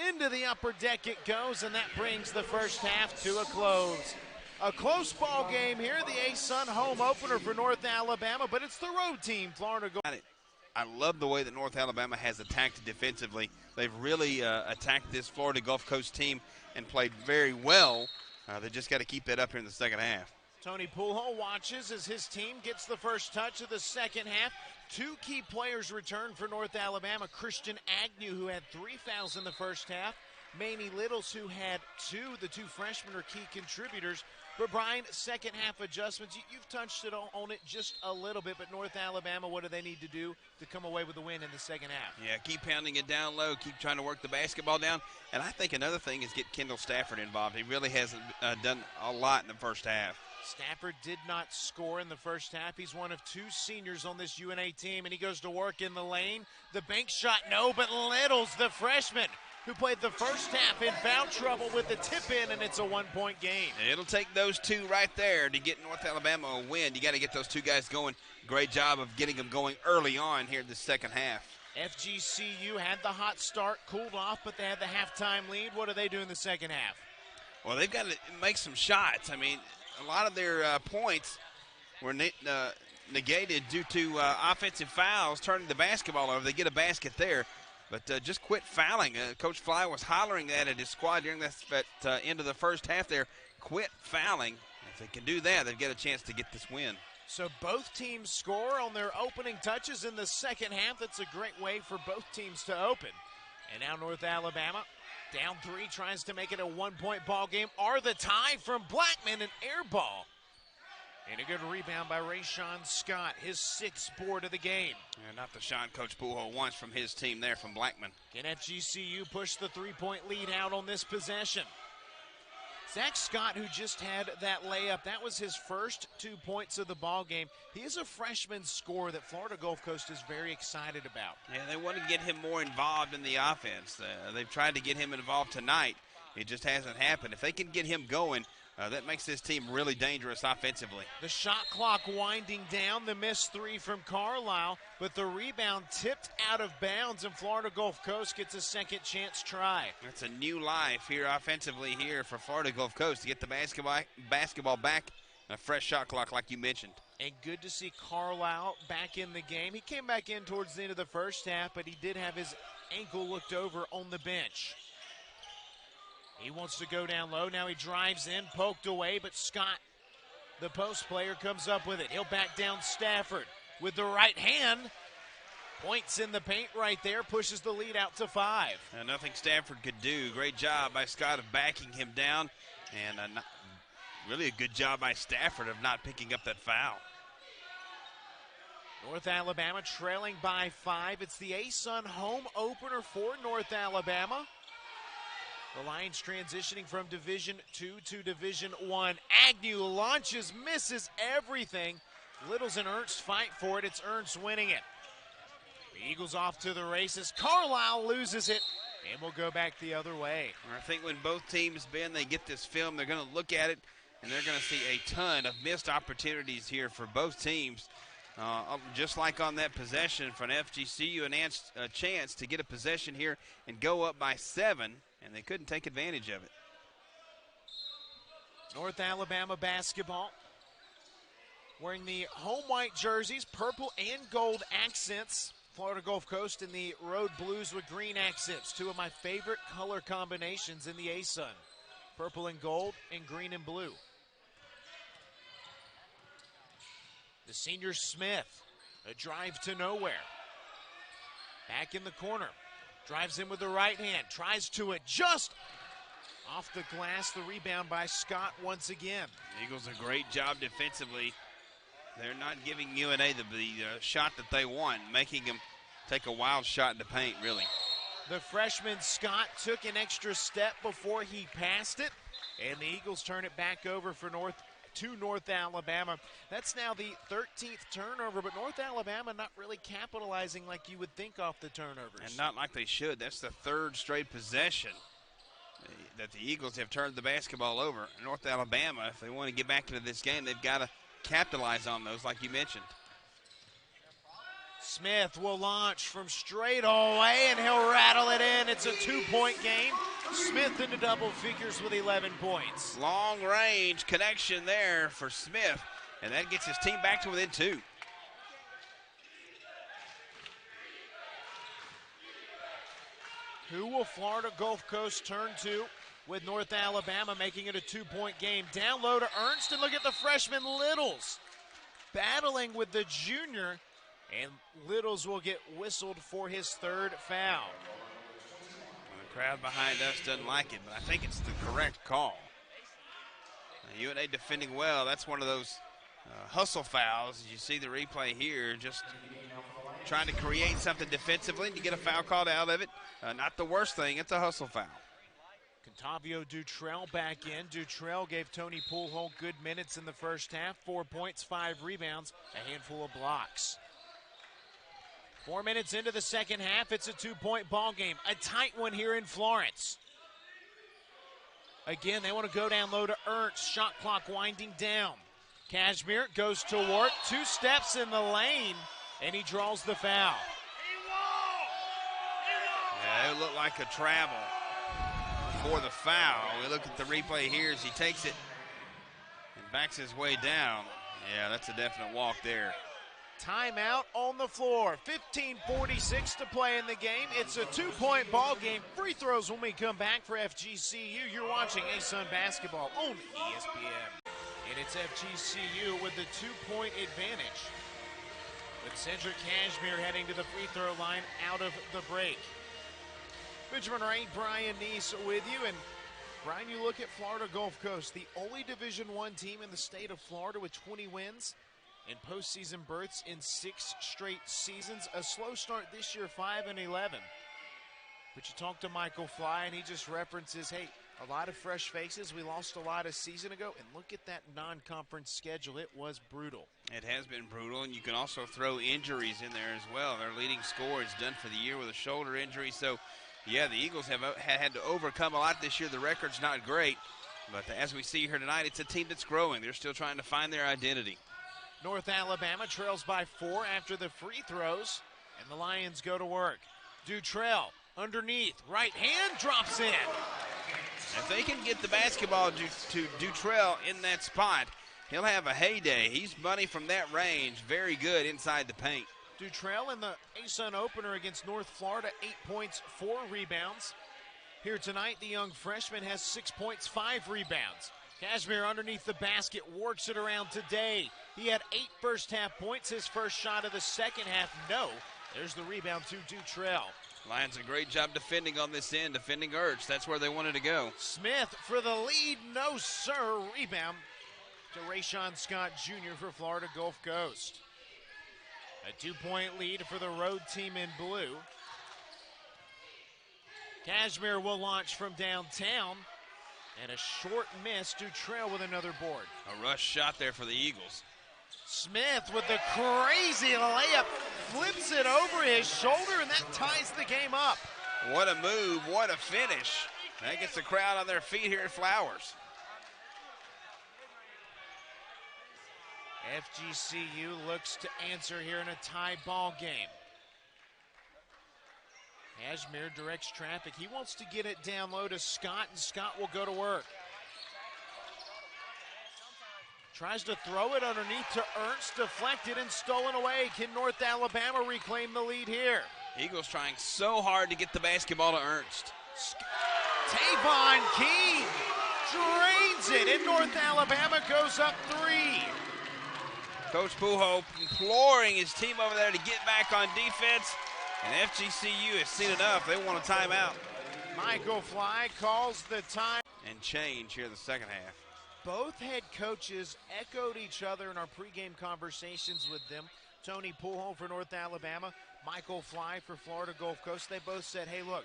Into the upper deck it goes, and that brings the first half to a close. A close ball game here, the A-Sun home opener for North Alabama, but it's the road team, Florida. I love the way that North Alabama has attacked defensively. They've really attacked this Florida Gulf Coast team and played very well. They just got to keep that up here in the second half. Tony Pujol watches as his team gets the first touch of the second half. Two key players returned for North Alabama. Christian Agnew, who had 3 fouls in the first half. Manny Littles, who had 2. The 2 freshmen are key contributors. But, Brian, second half adjustments, you've touched it on it just a little bit, but North Alabama, what do they need to do to come away with the win in the second half? Yeah, keep pounding it down low, keep trying to work the basketball down. And I think another thing is get Kendall Stafford involved. He really hasn't done a lot in the first half. Stafford did not score in the first half. He's one of 2 seniors on this UNA team, and he goes to work in the lane. The bank shot, no, but Littles, the freshman, who played the first half in foul trouble with the tip in, and it's a 1-point game. It'll take those 2 right there to get North Alabama a win. You got to get those 2 guys going. Great job of getting them going early on here in the second half. FGCU had the hot start, cooled off, but they had the halftime lead. What do they do in the second half? Well, they've got to make some shots. I mean, a lot of their points were negated due to offensive fouls, turning the basketball over. They get a basket there. But just quit fouling. Coach Fly was hollering that at his squad during that end of the first half there. Quit fouling. If they can do that, they've got a chance to get this win. So both teams score on their opening touches in the second half. That's a great way for both teams to open. And now North Alabama, down 3, tries to make it a 1-point ball game. Are the tie from Blackman, an air ball. And a good rebound by Rayshawn Scott, his 6th board of the game. And not the shot Coach Poole wants from his team there from Blackman. Can FGCU push the 3-point lead out on this possession? Zach Scott, who just had that layup, that was his first 2 points of the ball game. He is a freshman scorer that Florida Gulf Coast is very excited about. Yeah, they want to get him more involved in the offense. They've tried to get him involved tonight. It just hasn't happened. If they can get him going, that makes this team really dangerous offensively. The shot clock winding down. The missed 3 from Carlisle, but the rebound tipped out of bounds, and Florida Gulf Coast gets a second chance try. That's a new life here offensively here for Florida Gulf Coast to get the basketball back and a fresh shot clock like you mentioned. And good to see Carlisle back in the game. He came back in towards the end of the first half, but he did have his ankle looked over on the bench. He wants to go down low. Now he drives in, poked away, but Scott, the post player, comes up with it. He'll back down Stafford with the right hand. Points in the paint right there, pushes the lead out to 5. Nothing Stafford could do. Great job by Scott of backing him down, and really a good job by Stafford of not picking up that foul. North Alabama trailing by 5. It's the ASUN home opener for North Alabama. The Lions transitioning from Division II to Division I. Agnew launches, misses everything. Littles and Ernst fight for it. It's Ernst winning it. The Eagles off to the races. Carlisle loses it, and we'll go back the other way. I think when both teams, Ben, they get this film, they're going to look at it, and they're going to see a ton of missed opportunities here for both teams. Just like on that possession for an FGCU, a chance to get a possession here and go up by 7. And they couldn't take advantage of it. North Alabama basketball wearing the home white jerseys, purple and gold accents. Florida Gulf Coast in the road blues with green accents. 2 of my favorite color combinations in the ASUN. Purple and gold and green and blue. The senior Smith, a drive to nowhere. Back in the corner. Drives in with the right hand, tries to adjust. Off the glass, the rebound by Scott once again. The Eagles a great job defensively. They're not giving UNA the shot that they want, making them take a wild shot in the paint, really. The freshman Scott took an extra step before he passed it, and the Eagles turn it back over for North Alabama. That's now the 13th turnover, but North Alabama not really capitalizing like you would think off the turnovers. And not like they should. That's the 3rd straight possession that the Eagles have turned the basketball over. North Alabama, if they want to get back into this game, they've got to capitalize on those like you mentioned. Smith will launch from straight away, and he'll rattle it in. It's a 2-point game. Smith into double figures with 11 points. Long range connection there for Smith, and that gets his team back to within 2. Who will Florida Gulf Coast turn to with North Alabama making it a 2-point game? Down low to Ernst, and look at the freshman Littles battling with the junior. And Littles will get whistled for his third foul. The crowd behind us doesn't like it, but I think it's the correct call. UNA defending well. That's one of those hustle fouls. As you see the replay here, just trying to create something defensively and you get a foul called out of it. Not the worst thing. It's a hustle foul. Contavio Dutrell back in. Dutrell gave Tony Poolhole good minutes in the first half. 4 points, 5 rebounds, a handful of blocks. 4 minutes into the second half, it's a 2-point ball game. A tight one here in Florence. Again, they want to go down low to Ernst. Shot clock winding down. Cashmere goes to work. 2 steps in the lane, and he draws the foul. Yeah, it looked like a travel for the foul. We look at the replay here as he takes it and backs his way down. Yeah, that's a definite walk there. Timeout on the floor. 15:46 to play in the game. It's a 2-point ball game. Free throws when we come back for FGCU. You're watching ASUN basketball on ESPN. And it's FGCU with the 2-point advantage, with Cedric Cashmere heading to the free throw line out of the break. Benjamin Wright, Brian Neese with you. And Brian, you look at Florida Gulf Coast, the only Division I team in the state of Florida with 20 wins and postseason berths in 6 straight seasons. A slow start this year, 5-11. But you talk to Michael Fly, and he just references, hey, a lot of fresh faces. We lost a lot a season ago, and look at that non-conference schedule. It was brutal. It has been brutal, and you can also throw injuries in there as well. Their leading scorer is done for the year with a shoulder injury. So, yeah, the Eagles have had to overcome a lot this year. The record's not great, but as we see here tonight, it's a team that's growing. They're still trying to find their identity. North Alabama trails by 4 after the free throws, and the Lions go to work. Dutrell underneath, right hand drops in. If they can get the basketball to Dutrell in that spot, he'll have a heyday. He's money from that range, very good inside the paint. Dutrell in the ASUN opener against North Florida, 8 points, 4 rebounds. Here tonight, the young freshman has 6 points, 5 rebounds. Cashmere underneath the basket, works it around today. He had 8 first-half points. His first shot of the second half, no. There's the rebound to Dutrell. Lions a great job defending on this end, defending Ernst. That's where they wanted to go. Smith for the lead, no sir. Rebound to Rayshon Scott Jr. for Florida Gulf Coast. A 2-point lead for the road team in blue. Cashmere will launch from downtown. And a short miss. Dutrell with another board. A rush shot there for the Eagles. Smith with the crazy layup. Flips it over his shoulder, and that ties the game up. What a move. What a finish. That gets the crowd on their feet here at Flowers. FGCU looks to answer here in a tie ball game. Cashmere directs traffic. He wants to get it down low to Scott, and Scott will go to work. Tries to throw it underneath to Ernst, deflected and stolen away. Can North Alabama reclaim the lead here? Eagles trying so hard to get the basketball to Ernst. Tavon Keene drains it, and North Alabama goes up 3. Coach Pujo imploring his team over there to get back on defense. And FGCU has seen enough. They want a timeout. Michael Fly calls the time. And change here in the second half. Both head coaches echoed each other in our pregame conversations with them. Tony Poolhole for North Alabama, Michael Fly for Florida Gulf Coast. They both said, hey, look,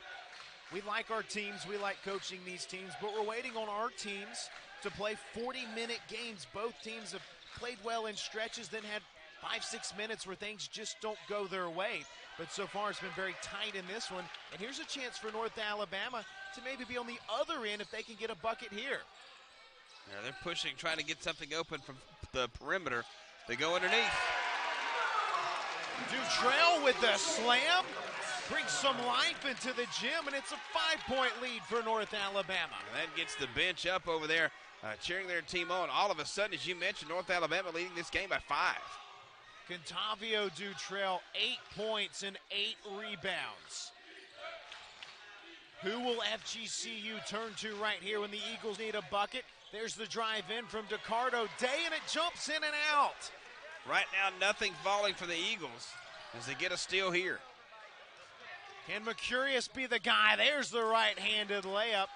we like our teams. We like coaching these teams, but we're waiting on our teams to play 40-minute games. Both teams have played well in stretches, then had 5-6 minutes where things just don't go their way. But so far it's been very tight in this one. And here's a chance for North Alabama to maybe be on the other end if they can get a bucket here. Yeah, they're pushing, trying to get something open from the perimeter. They go underneath. Dutrell with the slam. Brings some life into the gym, and it's a 5-point lead for North Alabama. And that gets the bench up over there, cheering their team on. All of a sudden, as you mentioned, North Alabama leading this game by 5. Contavio Dutrell, 8 points and 8 rebounds. Who will FGCU turn to right here when the Eagles need a bucket? There's the drive in from DeCardo Day, and it jumps in and out. Right now, nothing falling for the Eagles. as they get a steal here. Can Mercurius be the guy? There's the right-handed layup.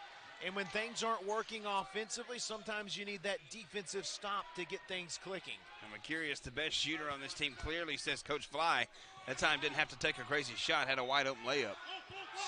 And when things aren't working offensively, sometimes you need that defensive stop to get things clicking. And Mercurius, the best shooter on this team, clearly, says Coach Fly. That time didn't have to take a crazy shot, had a wide-open layup.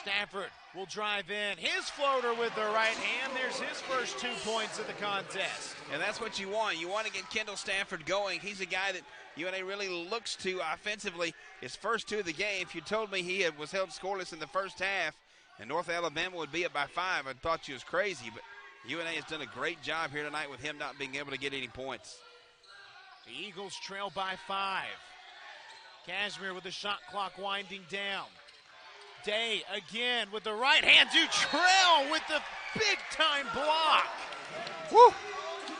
Stafford will drive in. His floater with the right hand. There's his first 2 points of the contest. And that's what you want. You want to get Kendall Stafford going. He's a guy that UNA really looks to offensively. His first 2 of the game, if you told me he was held scoreless in the first half and North Alabama would be up by 5, I thought you was crazy. But UNA has done a great job here tonight with him not being able to get any points. The Eagles trail by 5. Cashmere with the shot clock winding down. Day again with the right hand. Dutrell with the big-time block. Woo!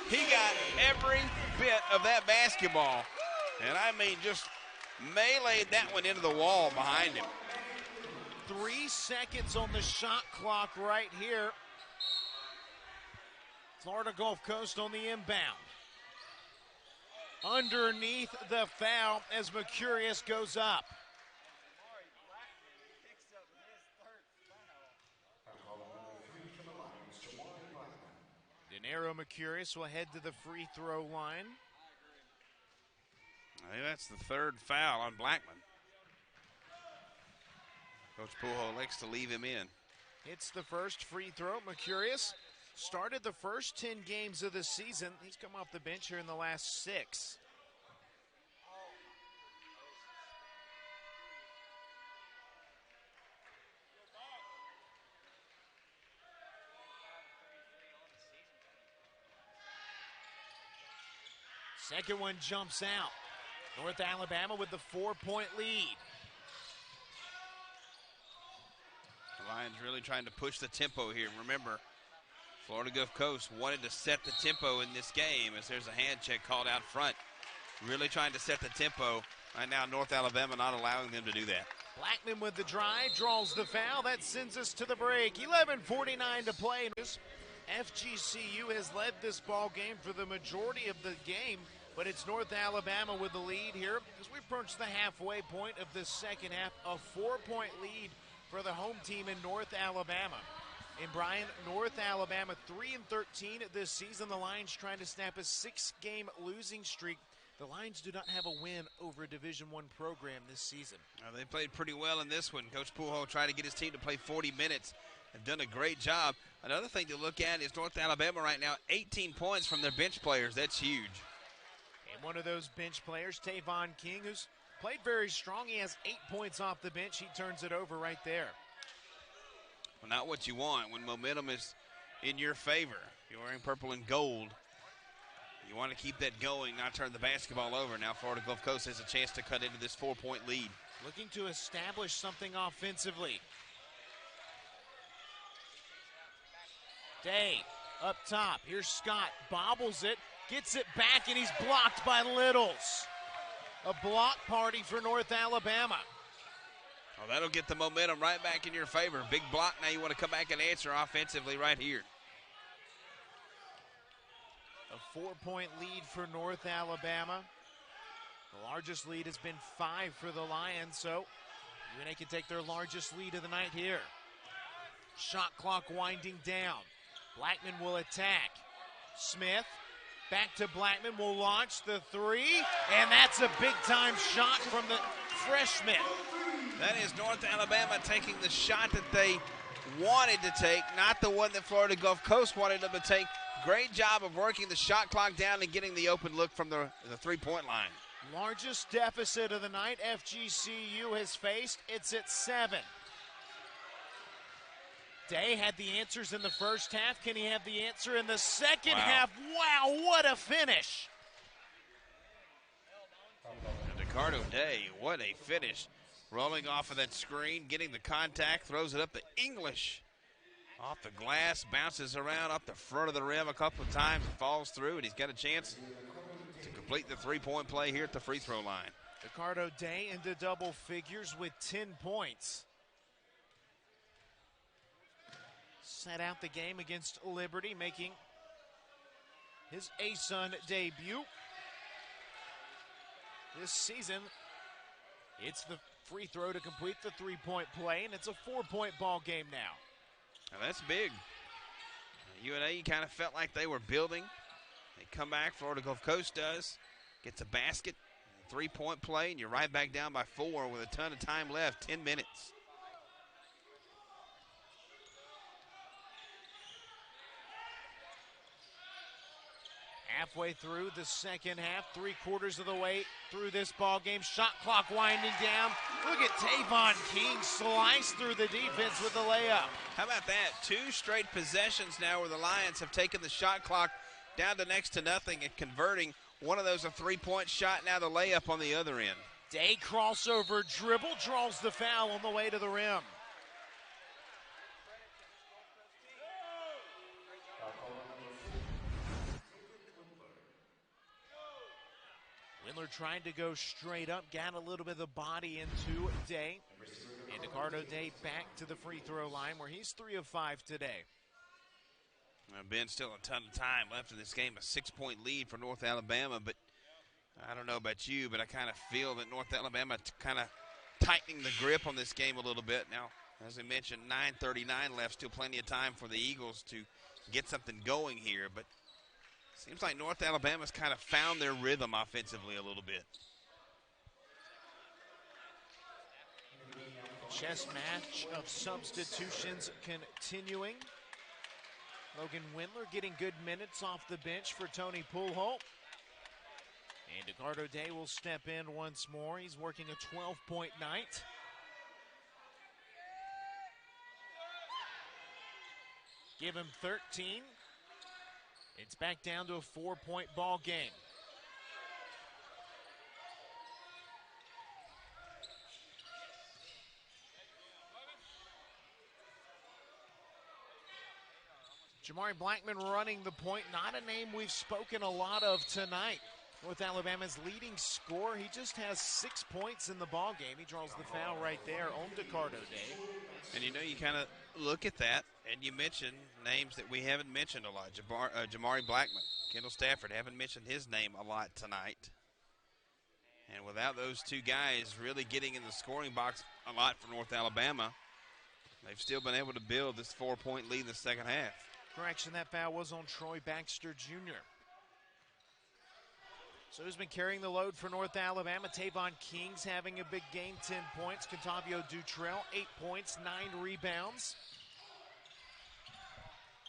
He got every bit of that basketball. And I mean just meleeed that one into the wall behind him. 3 seconds on the shot clock right here. Florida Gulf Coast on the inbound. Underneath the foul as Mercurius goes up. Denaro Mercurius will head to the free throw line. I think that's the 3rd foul on Blackman. Coach Pujol likes to leave him in. It's the first free throw. Mercurius started the first 10 games of the season. He's come off the bench here in the last 6. Second one jumps out. North Alabama with the 4-point lead. The Lions really trying to push the tempo here. Remember, Florida Gulf Coast wanted to set the tempo in this game as there's a hand check called out front. Really trying to set the tempo. Right now, North Alabama not allowing them to do that. Blackman with the drive, draws the foul. That sends us to the break. 11:49 to play. FGCU has led this ball game for the majority of the game, but it's North Alabama with the lead here as we approach the halfway point of the second half. A 4-point lead for the home team in North Alabama. And Brian, North Alabama 3-13 this season. The Lions trying to snap a 6-game losing streak. The Lions do not have a win over a Division I program this season. They played pretty well in this one. Coach Pujol tried to get his team to play 40 minutes. Have done a great job. Another thing to look at is North Alabama right now, 18 points from their bench players. That's huge. And one of those bench players, Tavon King, who's played very strong. He has 8 points off the bench. He turns it over right there. Well, not what you want when momentum is in your favor. You're wearing purple and gold. You want to keep that going, not turn the basketball over. Now Florida Gulf Coast has a chance to cut into this 4-point lead. Looking to establish something offensively. Day up top. Here's Scott. Bobbles it. Gets it back, and he's blocked by Littles. A block party for North Alabama. Oh, that'll get the momentum right back in your favor. Big block. Now you want to come back and answer offensively right here. A 4-point lead for North Alabama. The largest lead has been 5 for the Lions, so UNA can take their largest lead of the night here. Shot clock winding down. Blackman will attack. Smith back to Blackman, will launch the 3, and that's a big-time shot from the freshman. That is North Alabama taking the shot that they wanted to take, not the one that Florida Gulf Coast wanted them to take. Great job of working the shot clock down and getting the open look from the 3-point line. Largest deficit of the night FGCU has faced. It's at 7. Day had the answers in the first half. Can he have the answer in the second half? Wow, what a finish. DeCardo Day, what a finish. Rolling off of that screen, getting the contact, throws it up to English. Off the glass, bounces around up the front of the rim a couple of times, falls through, and he's got a chance to complete the 3-point play here at the free throw line. DeCardo Day into double figures with 10 points. Set out the game against Liberty, making his ASUN debut this season. It's the free throw to complete the three-point play, and it's a 4-point ball game now. Now that's big. UNA kind of felt like they were building. They come back, Florida Gulf Coast does, gets a basket, a 3-point play, and you're right back down by 4 with a ton of time left, 10 minutes. Halfway through the second half, 3/4 of the way through this ball game. Shot clock winding down. Look at Tavon King slice through the defense with the layup. How about that? 2 straight possessions now where the Lions have taken the shot clock down to next to nothing and converting. One of those a 3-point shot, now the layup on the other end. Day crossover dribble, draws the foul on the way to the rim. Windler trying to go straight up, got a little bit of the body into Day. And DeCardo Day back to the free throw line where he's 3 of 5 today. Ben, still a ton of time left in this game, a 6-point lead for North Alabama, but I don't know about you, but I kind of feel that North Alabama kind of tightening the grip on this game a little bit. Now, as I mentioned, 9:39 left, still plenty of time for the Eagles to get something going here, but seems like North Alabama's kind of found their rhythm offensively a little bit. Chess match of substitutions continuing. Logan Windler getting good minutes off the bench for Tony Poolholt. And DeCardo Day will step in once more. He's working a 12-point night. Give him 13. It's back down to a 4-point ball game. Jamari Blackman running the point, not a name we've spoken a lot of tonight. North Alabama's leading scorer, he just has 6 points in the ball game. He draws the foul right there on DeCardo Day. And you know, you kind of look at that, and you mention names that we haven't mentioned a lot. Jamari Blackman, Kendall Stafford, haven't mentioned his name a lot tonight. And without those 2 guys really getting in the scoring box a lot for North Alabama, they've still been able to build this 4-point lead in the second half. Correction, that foul was on Troy Baxter Jr. So who's been carrying the load for North Alabama? Tavon King's having a big game, 10 points. Contavio Dutrell, 8 points, 9 rebounds.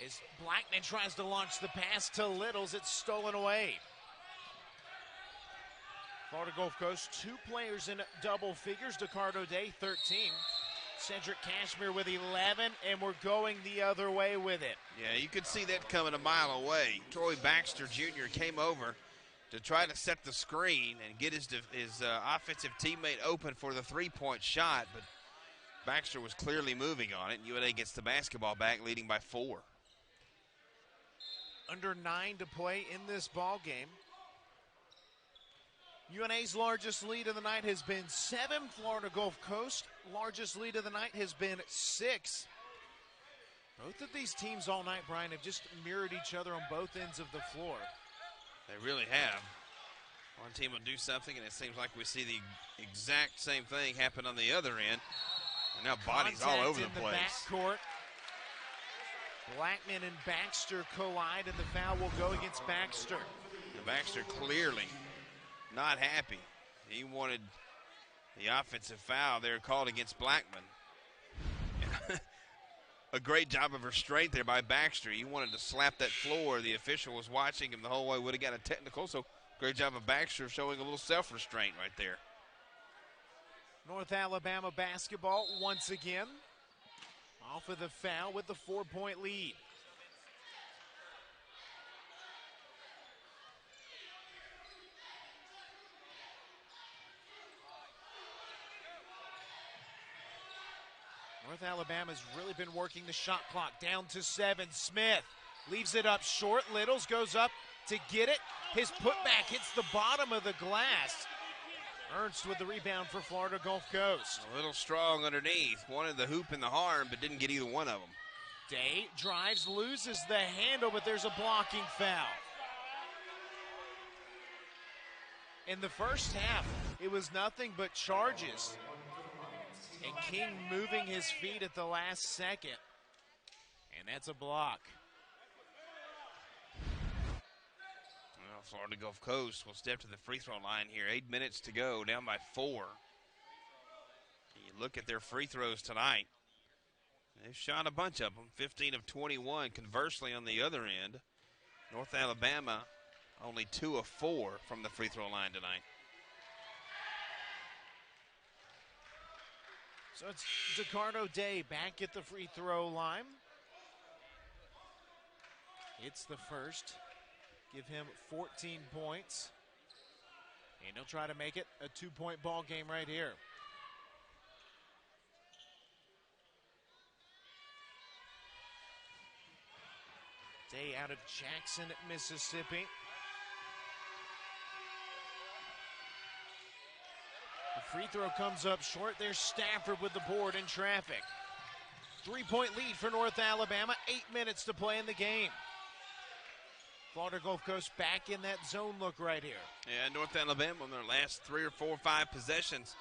As Blackman tries to launch the pass to Littles, it's stolen away. Florida Gulf Coast, 2 players in double figures. DeCardo Day, 13. Cedric Cashmere with 11, and we're going the other way with it. Yeah, you could see that coming a mile away. Troy Baxter Jr. came over to try to set the screen and get his offensive teammate open for the 3-point shot, but Baxter was clearly moving on it, and UNA gets the basketball back, leading by 4. Under 9 to play in this ball game. UNA's largest lead of the night has been 7. Florida Gulf Coast, largest lead of the night has been 6. Both of these teams all night, Brian, have just mirrored each other on both ends of the floor. They really have. One team will do something, and it seems like we see the exact same thing happen on the other end. And now bodies all over the place. Backcourt. Blackman and Baxter collide, and the foul will go against Baxter. And Baxter clearly not happy. He wanted the offensive foul there called against Blackman. A great job of restraint there by Baxter. He wanted to slap that floor. The official was watching him the whole way, would have got a technical. So great job of Baxter showing a little self-restraint right there. North Alabama basketball once again. Off of the foul with the 4-point lead. North Alabama's really been working the shot clock down to 7. Smith leaves it up short. Littles goes up to get it. His putback hits the bottom of the glass. Ernst with the rebound for Florida Gulf Coast. A little strong underneath. Wanted the hoop and the arm, but didn't get either one of them. Day drives, loses the handle, but there's a blocking foul. In the first half, it was nothing but charges. And King moving his feet at the last second. And that's a block. Well, Florida Gulf Coast will step to the free throw line here. 8 minutes to go, down by 4. You look at their free throws tonight. They've shot a bunch of them, 15 of 21. Conversely, on the other end, North Alabama only 2 of 4 from the free throw line tonight. So it's DeCardo Day back at the free throw line. It's the first. Give him 14 points. And he'll try to make it a 2-point ball game right here. Day out of Jackson, Mississippi. The free throw comes up short. There's Stafford with the board in traffic. 3-point lead for North Alabama. 8 minutes to play in the game. Florida Gulf Coast back in that zone look right here. Yeah, North Alabama on their last 3 or 4 or 5 possessions,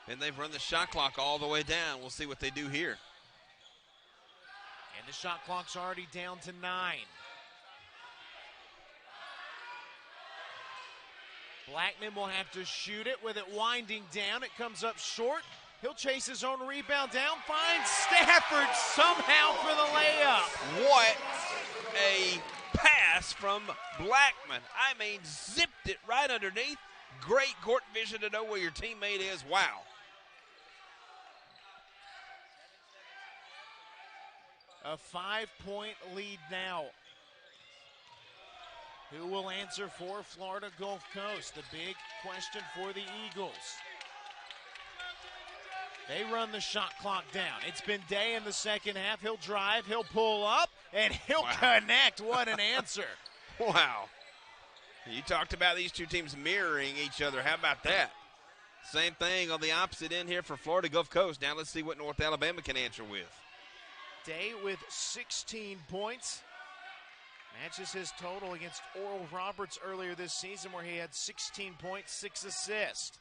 and they've run the shot clock all the way down. We'll see what they do here. And the shot clock's already down to 9. Blackman will have to shoot it with it winding down. It comes up short. He'll chase his own rebound down. Finds Stafford somehow for the layup. What a pass from Blackman. I mean, zipped it right underneath. Great court vision to know where your teammate is. Wow. A 5-point lead now. Who will answer for Florida Gulf Coast? The big question for the Eagles. They run the shot clock down. It's been Day in the second half. He'll drive, he'll pull up, and he'll connect. What an answer. Wow. You talked about these two teams mirroring each other. How about that? Same thing on the opposite end here for Florida Gulf Coast. Now let's see what North Alabama can answer with. Day with 16 points. Matches his total against Oral Roberts earlier this season where he had 16 points, 6 assists.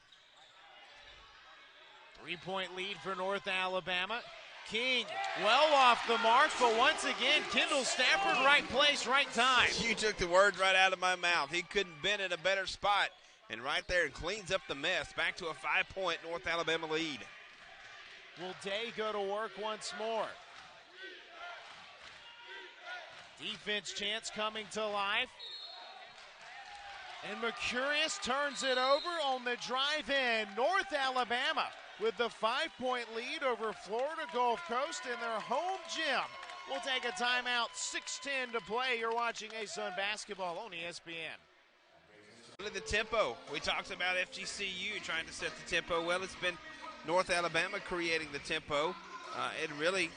3-point lead for North Alabama. King well off the mark, but once again, Kendall Stafford, right place, right time. You took the words right out of my mouth. He couldn't been in a better spot. And right there, cleans up the mess. Back to a 5-point North Alabama lead. Will Day go to work once more? Defense chance coming to life. And Mercurius turns it over on the drive-in. North Alabama with the 5-point lead over Florida Gulf Coast in their home gym. We'll take a timeout. 6:10 to play. You're watching ASUN basketball on ESPN. The tempo. We talked about FGCU trying to set the tempo. Well, it's been North Alabama creating the tempo. It really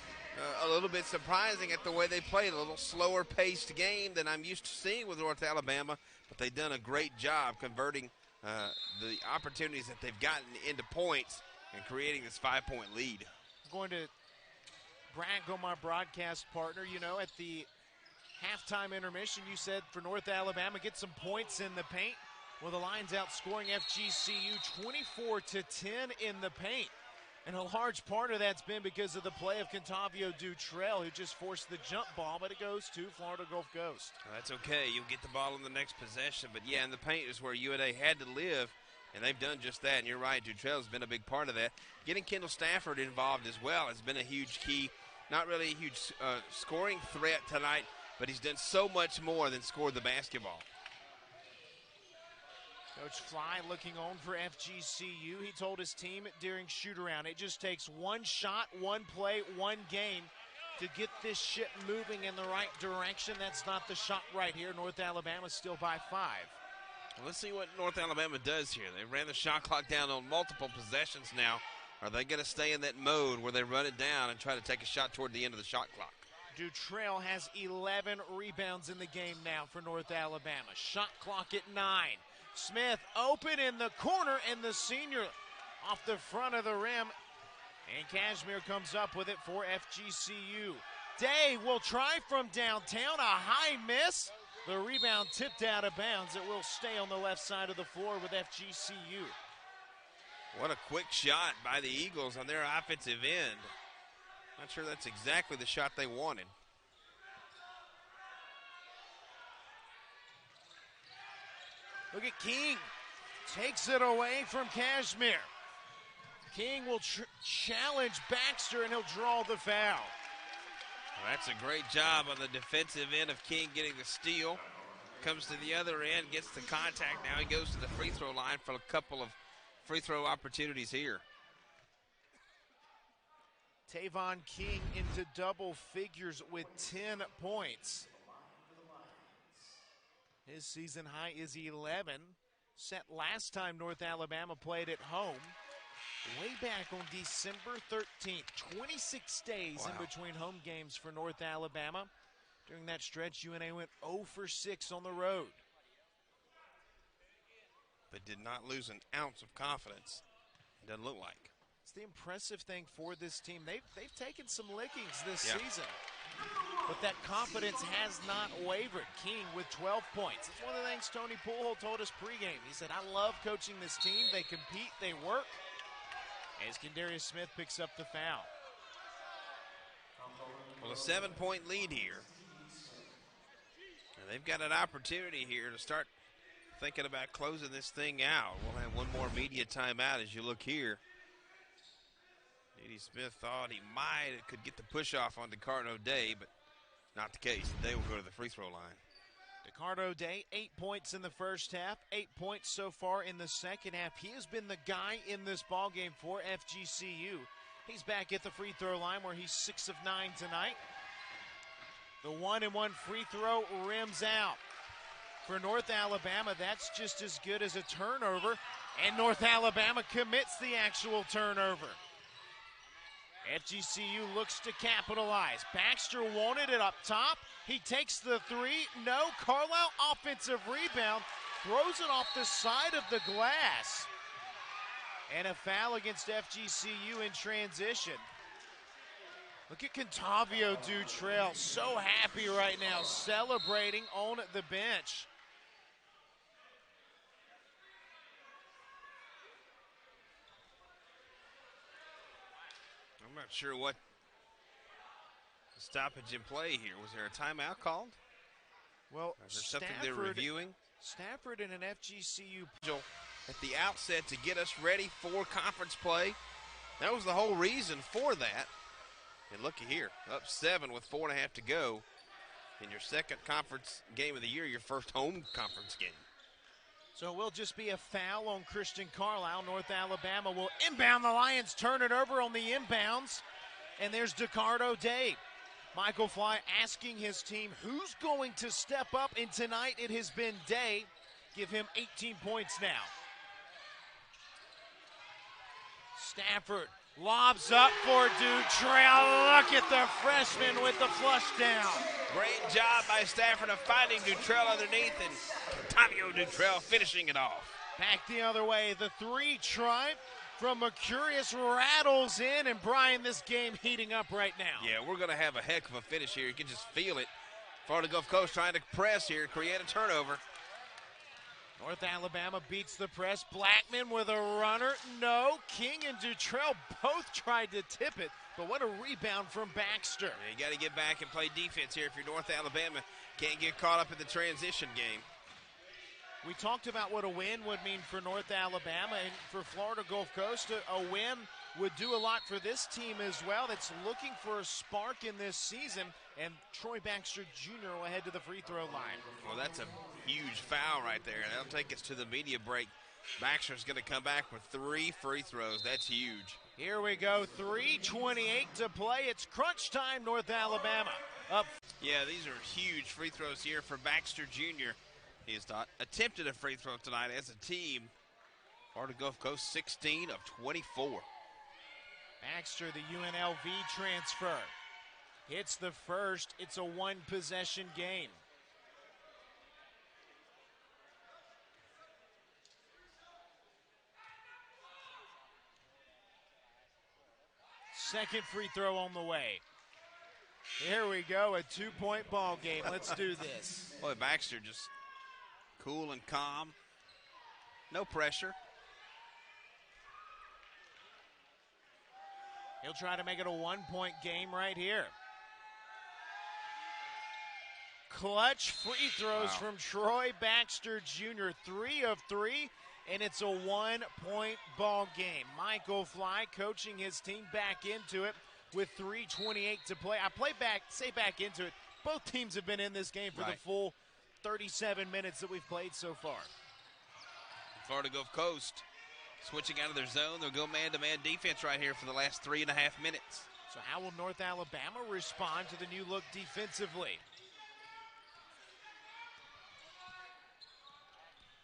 a little bit surprising at the way they played. A little slower paced game than I'm used to seeing with North Alabama, but they've done a great job converting the opportunities that they've gotten into points and creating this 5-point lead. I'm going to brag on my broadcast partner. You know, at the halftime intermission, you said for North Alabama, get some points in the paint. Well, the Lions outscoring FGCU 24-10 in the paint. And a large part of that's been because of the play of Contavio Dutrell, who just forced the jump ball, but it goes to Florida Gulf Coast. That's okay. You'll get the ball in the next possession. But, yeah, in the paint is where UNA had to live, and they've done just that. And you're right, Dutrell has been a big part of that. Getting Kendall Stafford involved as well has been a huge key. Not really a huge scoring threat tonight, but he's done so much more than score the basketball. Coach Fly looking on for FGCU. He told his team during shoot-around, it just takes one shot, one play, one game to get this ship moving in the right direction. That's not the shot right here. North Alabama still by 5. Well, let's see what North Alabama does here. They ran the shot clock down on multiple possessions now. Are they going to stay in that mode where they run it down and try to take a shot toward the end of the shot clock? Dutrell has 11 rebounds in the game now for North Alabama. Shot clock at 9. Smith open in the corner, and the senior off the front of the rim. And Cashmere comes up with it for FGCU. Day will try from downtown, a high miss. The rebound tipped out of bounds. It will stay on the left side of the floor with FGCU. What a quick shot by the Eagles on their offensive end. Not sure that's exactly the shot they wanted. Look at King. Takes it away from Kashmir. King will challenge Baxter, and he'll draw the foul. Well, that's a great job on the defensive end of King getting the steal. Comes to the other end, gets the contact. Now he goes to the free throw line for a couple of free throw opportunities here. Tavon King into double figures with 10 points. His season high is 11. Set last time North Alabama played at home. Way back on December 13th. 26 days in between home games for North Alabama. During that stretch, UNA went 0 for 6 on the road. But did not lose an ounce of confidence. It doesn't look like. It's the impressive thing for this team. They've taken some lickings this season. But that confidence has not wavered. King with 12 points. That's one of the things Tony Poolholt told us pregame. He said, I love coaching this team. They compete, they work. As Kendarius Smith picks up the foul. Well, a 7-point lead here. And they've got an opportunity here to start thinking about closing this thing out. We'll have one more media timeout as you look here. D.D. Smith thought he could get the push off on DeCardo Day, but not the case. They will go to the free throw line. DeCardo Day, 8 points in the first half, 8 points so far in the second half. He has been the guy in this ballgame for FGCU. He's back at the free throw line where he's 6 of 9 tonight. The 1-and-1 free throw rims out. For North Alabama, that's just as good as a turnover, and North Alabama commits the actual turnover. FGCU looks to capitalize. Baxter wanted it up top. He takes the three. No. Carlisle offensive rebound. Throws it off the side of the glass. And a foul against FGCU in transition. Look at Contavio Dutrell. So happy right now. Celebrating on the bench. I'm not sure what stoppage in play here. Was there a timeout called? Well, is there something they're reviewing? Stafford and an FGCU at the outset to get us ready for conference play. That was the whole reason for that. And looky here, up 7 with 4.5 to go in your second conference game of the year, your first home conference game. So it will just be a foul on Christian Carlisle. North Alabama will inbound. The Lions turn it over on the inbounds. And there's DeCardo Day. Michael Fly asking his team who's going to step up. And tonight it has been Day. Give him 18 points now. Stafford lobs up for Dutrell. Look at the freshman with the flush down. Great job by Stafford of finding Dutrell underneath, and Contavio Dutrell finishing it off. Back the other way. The three try from Mercurius rattles in, and Brian, this game heating up right now. Yeah, we're going to have a heck of a finish here. You can just feel it. Florida Gulf Coast trying to press here, create a turnover. North Alabama beats the press. Blackman with a runner. No. King and Dutrell both tried to tip it, but what a rebound from Baxter. Yeah, you got to get back and play defense here if you're North Alabama. Can't get caught up in the transition game. We talked about what a win would mean for North Alabama, and for Florida Gulf Coast, a win would do a lot for this team as well that's looking for a spark in this season, and Troy Baxter Jr. will head to the free throw line. Well, that's a huge foul right there. That'll take us to the media break. Baxter's going to come back with 3 free throws. That's huge. Here we go, 3:28 to play. It's crunch time, North Alabama. Up. Yeah, these are huge free throws here for Baxter Jr. He has not attempted a free throw tonight as a team. Florida Gulf Coast 16 of 24. Baxter, the UNLV transfer, hits the first. It's a one-possession game. Second free throw on the way. Here we go, a 2-point ball game. Let's do this. Boy, Baxter just cool and calm. No pressure. He'll try to make it a 1-point game right here. Clutch free throws from Troy Baxter Jr. 3 of 3, and it's a 1-point ball game. Michael Fly coaching his team back into it with 3:28 to play. Say back into it. Both teams have been in this game for the full 37 minutes that we've played so far. Florida Gulf Coast switching out of their zone. They'll go man-to-man defense right here for the last 3.5 minutes. So how will North Alabama respond to the new look defensively?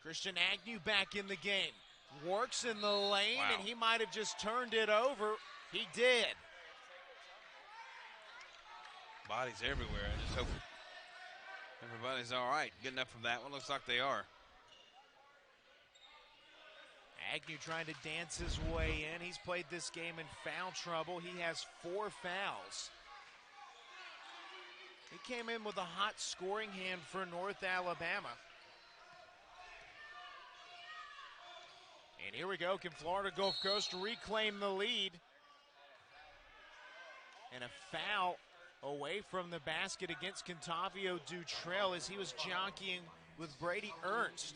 Christian Agnew back in the game. Works in the lane, and he might have just turned it over. He did. Bodies everywhere. I just hope everybody's all right. Good enough from that one. Looks like they are. Agnew trying to dance his way in. He's played this game in foul trouble. He has 4 fouls. He came in with a hot scoring hand for North Alabama. And here we go. Can Florida Gulf Coast reclaim the lead? And a foul away from the basket against Contavio Dutrell as he was jockeying with Brady Ernst.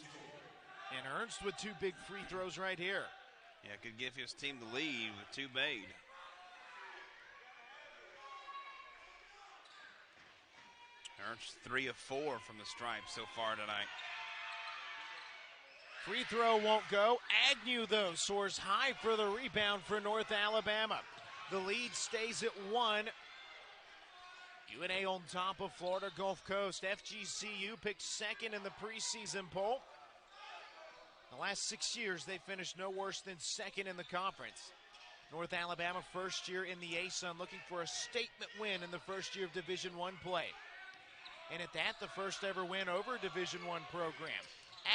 And Ernst with 2 big free throws right here. Yeah, could give his team the lead with 2 made. Ernst 3 of 4 from the stripe so far tonight. Free throw won't go. Agnew, though, soars high for the rebound for North Alabama. The lead stays at 1. UNA on top of Florida Gulf Coast. FGCU picked second in the preseason poll. The last 6 years, they finished no worse than second in the conference. North Alabama, first year in the ASUN, looking for a statement win in the first year of Division I play. And at that, the first ever win over a Division I program.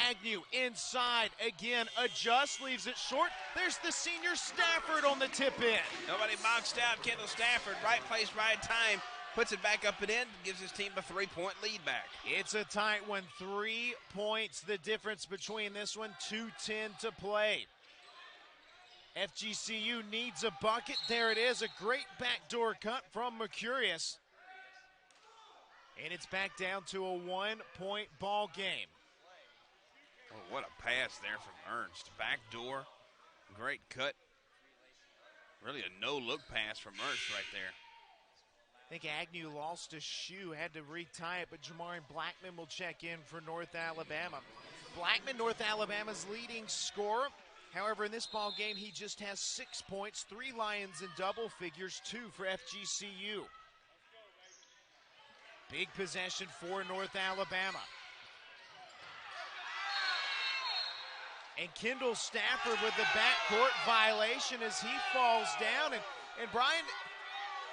Agnew inside again, adjusts, leaves it short. There's the senior Stafford on the tip in. Nobody boxed out. Kendall Stafford, right place, right time. Puts it back up and in, gives his team a 3-point lead back. It's a tight one, 3 points the difference between this one, 2:10 to play. FGCU needs a bucket. There it is, a great backdoor cut from Mercurius. And it's back down to a 1-point ball game. Oh, what a pass there from Ernst. Backdoor, great cut. Really a no-look pass from Ernst right there. I think Agnew lost a shoe, had to retie it, but Jamarian Blackman will check in for North Alabama. Blackman, North Alabama's leading scorer. However, in this ball game, he just has 6 points, 3 Lions in double figures, 2 for FGCU. Big possession for North Alabama. And Kendall Stafford with the backcourt violation as he falls down. And Brian,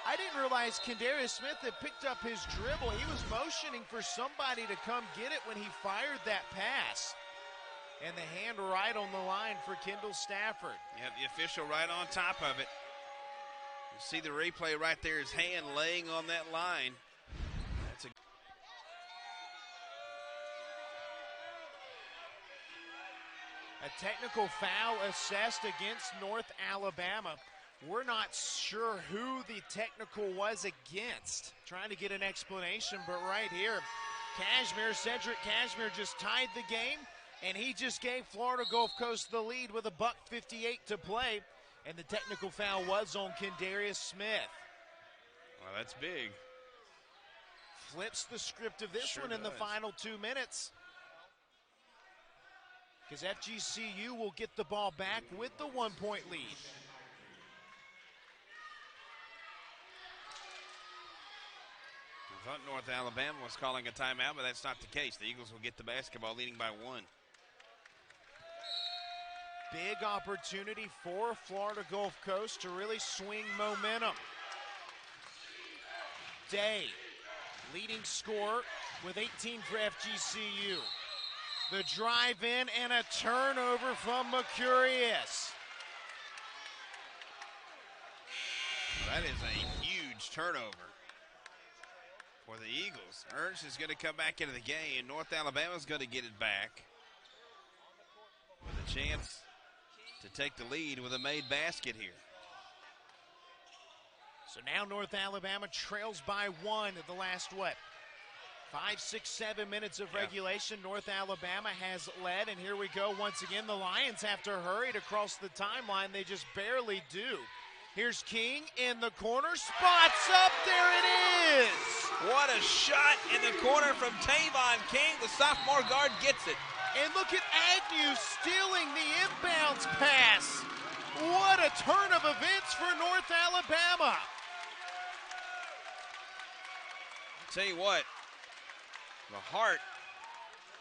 I didn't realize Kendarius Smith had picked up his dribble. He was motioning for somebody to come get it when he fired that pass. And the hand right on the line for Kendall Stafford. Yeah, the official right on top of it. You see the replay right there, his hand laying on that line. That's a technical foul assessed against North Alabama. We're not sure who the technical was against. Trying to get an explanation, but right here, Cedric Cashmere just tied the game, and he just gave Florida Gulf Coast the lead with $1:58 to play, and the technical foul was on Kendarius Smith. Well, that's big. Flips the script of this one in the final 2 minutes. Because FGCU will get the ball back with the 1-point lead. I thought North Alabama was calling a timeout, but that's not the case. The Eagles will get the basketball leading by 1. Big opportunity for Florida Gulf Coast to really swing momentum. Day, leading scorer with 18 for FGCU. The drive in and a turnover from Mercurius. That is a huge turnover. for the Eagles. Ernst is going to come back into the game. North Alabama's going to get it back with a chance to take the lead with a made basket here. So now North Alabama trails by 1 at the last, 5, 6, 7 minutes of regulation. North Alabama has led, and here we go once again. The Lions have to hurry across the timeline. They just barely do. Here's King in the corner, spots up, there it is! What a shot in the corner from Tavon King. The sophomore guard gets it. And look at Agnew stealing the inbounds pass. What a turn of events for North Alabama. I'll tell you what, the heart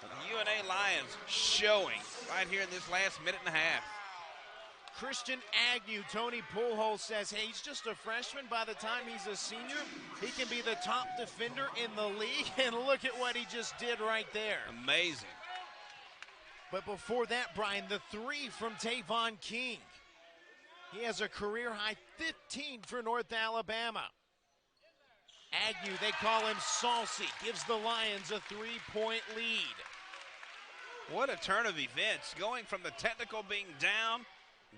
of the UNA Lions showing right here in this last minute and a half. Christian Agnew, Tony Pujols says, hey, he's just a freshman. By the time he's a senior, he can be the top defender in the league. And look at what he just did right there. Amazing. But before that, Brian, the 3 from Tavon King. He has a career-high 15 for North Alabama. Agnew, they call him saucy, gives the Lions a 3-point lead. What a turn of events, going from the technical being down,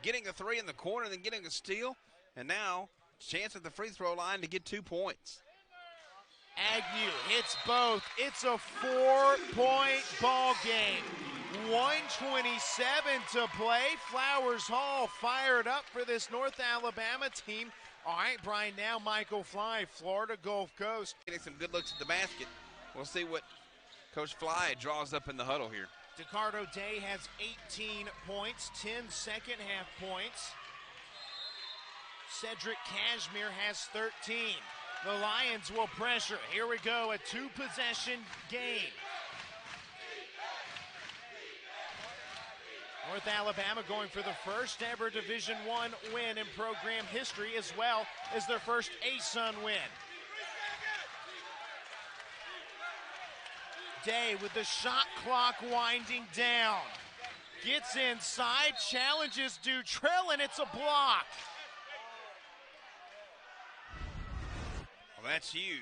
getting a 3 in the corner, then getting a steal, and now chance at the free throw line to get 2 points. Agnew hits both. It's a 4-point ball game. 1:27 to play. Flowers Hall fired up for this North Alabama team. All right, Brian, now Michael Fly, Florida Gulf Coast. Getting some good looks at the basket. We'll see what Coach Fly draws up in the huddle here. DeCardo Day has 18 points, 10 second-half points. Cedric Cashmere has 13. The Lions will pressure. Here we go, a 2-possession game. North Alabama going for the first ever Division I win in program history, as well as their first ASUN win. Day with the shot clock winding down. Gets inside, challenges Dutrell, and it's a block. Well, that's huge.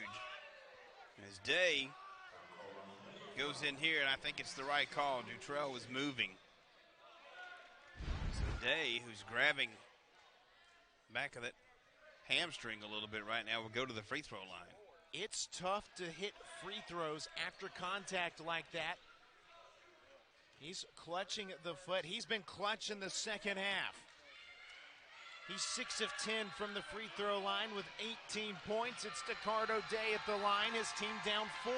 As Day goes in here, and I think it's the right call. Dutrell was moving. So Day, who's grabbing back of that hamstring a little bit right now, will go to the free throw line. It's tough to hit free throws after contact like that. He's clutching the foot. He's been clutching the second half. He's 6 of 10 from the free throw line with 18 points. It's DeCardo Day at the line, his team down 4.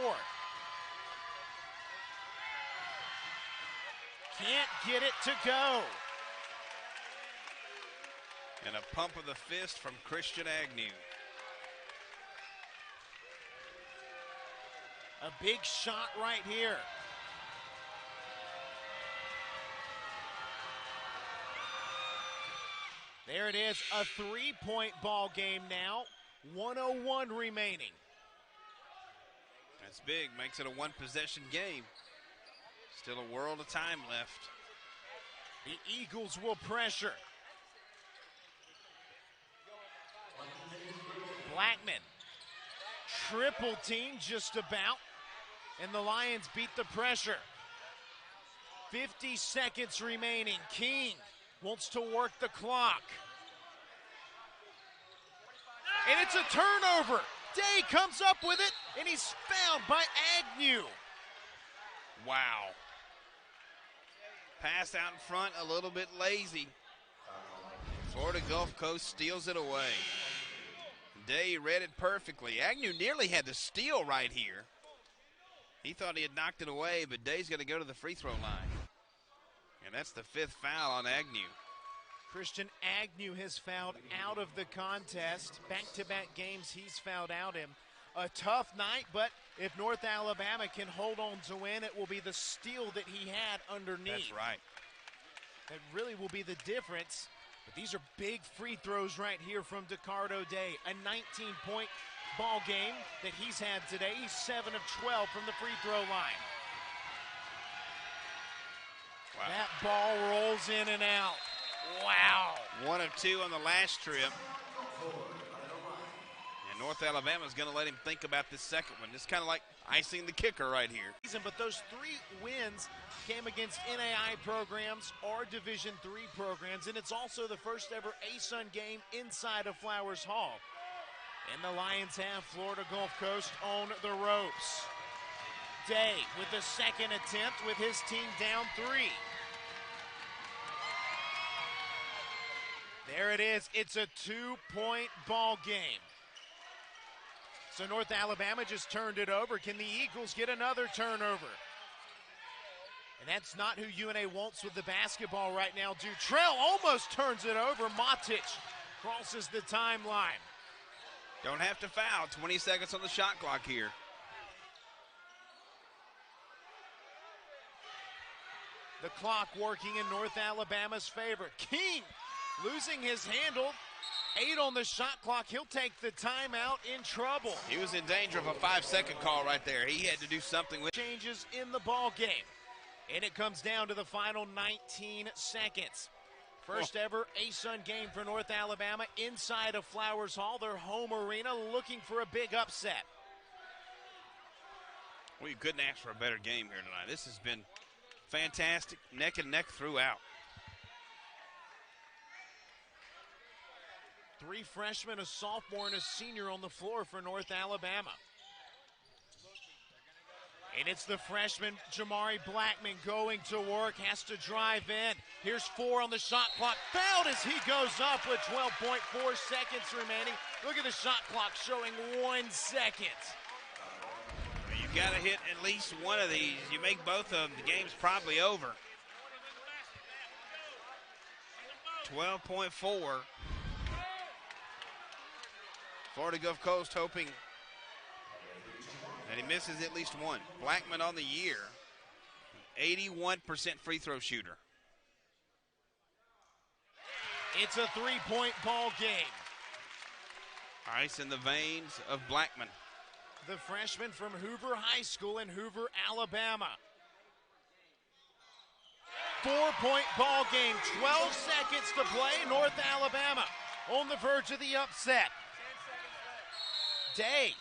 Can't get it to go. And a pump of the fist from Christian Agnew. A big shot right here. There it is, a 3-point ball game now. 1:01 remaining. That's big, makes it a 1-possession game. Still a world of time left. The Eagles will pressure. Blackman, triple team just about, and the Lions beat the pressure. 50 seconds remaining. King wants to work the clock. And it's a turnover. Day comes up with it, and he's fouled by Agnew. Wow. Pass out in front, a little bit lazy. Florida Gulf Coast steals it away. Day read it perfectly. Agnew nearly had the steal right here. He thought he had knocked it away, but Day's going to go to the free throw line. And that's the 5th foul on Agnew. Christian Agnew has fouled out of the contest. Back-to-back games he's fouled out him. A tough night, but if North Alabama can hold on to win, it will be the steal that he had underneath. That's right. That really will be the difference. But these are big free throws right here from DeCardo Day. A 19-point ball game that he's had today. He's 7 of 12 from the free throw line. Wow. That ball rolls in and out. Wow. 1 of 2 on the last trip. And North Alabama's going to let him think about this second one. It's kind of like icing the kicker right here. But those 3 wins came against NAI programs or Division III programs, and it's also the first ever ASUN game inside of Flowers Hall. And the Lions have Florida Gulf Coast on the ropes. Day with the second attempt with his team down 3. There it is. It's a 2-point ball game. So North Alabama just turned it over. Can the Eagles get another turnover? And that's not who UNA wants with the basketball right now. Dutrell almost turns it over. Matic crosses the timeline. Don't have to foul. 20 seconds on the shot clock here. The clock working in North Alabama's favor. King losing his handle. 8 on the shot clock. He'll take the timeout. In trouble. He was in danger of a 5-second call right there. He had to do something with changes in the ball game. And it comes down to the final 19 seconds. First ever ASUN game for North Alabama inside of Flowers Hall, their home arena, looking for a big upset. Well, you couldn't ask for a better game here tonight. This has been fantastic, neck and neck throughout. 3 freshmen, a sophomore, and a senior on the floor for North Alabama. And it's the freshman, Jamari Blackman, going to work, has to drive in. Here's 4 on the shot clock. Fouled as he goes up with 12.4 seconds remaining. Look at the shot clock showing 1 second. You've got to hit at least one of these. You make both of them, the game's probably over. 12.4. Florida Gulf Coast hoping that he misses at least one. Blackman on the year, 81% free throw shooter. It's a 3-point ball game. Ice in the veins of Blackman. The freshman from Hoover High School in Hoover, Alabama. 4-point ball game, 12 seconds to play. North Alabama on the verge of the upset. Day,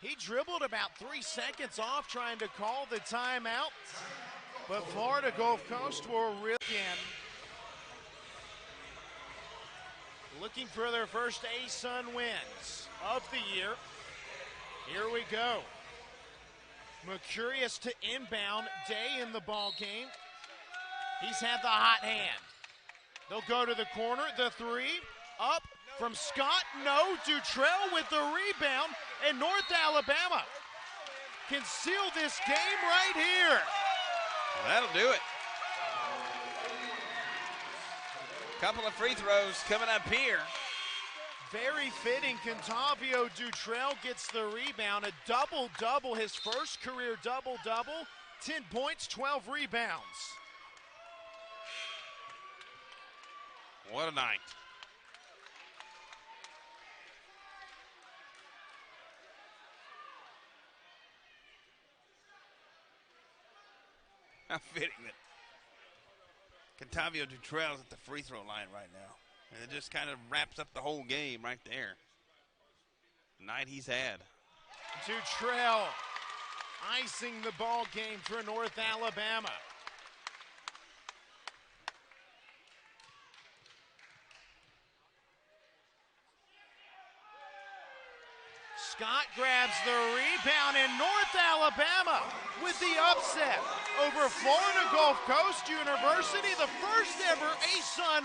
he dribbled about 3 seconds off trying to call the timeout, but Florida Gulf Coast will really in. Looking for their first ASUN wins of the year. Here we go. Mercurius to inbound. Day in the ball game. He's had the hot hand. They'll go to the corner. The 3 up from Scott. No. Dutrell with the rebound. And North Alabama can seal this game right here. Well, that'll do it. Couple of free throws coming up here. Very fitting. Contavio Dutrell gets the rebound. A double-double, his first career double-double. 10 points, 12 rebounds. What a night. How fitting that Contavio Dutrell's at the free throw line right now. And it just kind of wraps up the whole game right there. The night he's had. Dutrell icing the ball game for North Alabama. Scott grabs the rebound, and North Alabama with the upset over Florida Gulf Coast University, the first ever ASUN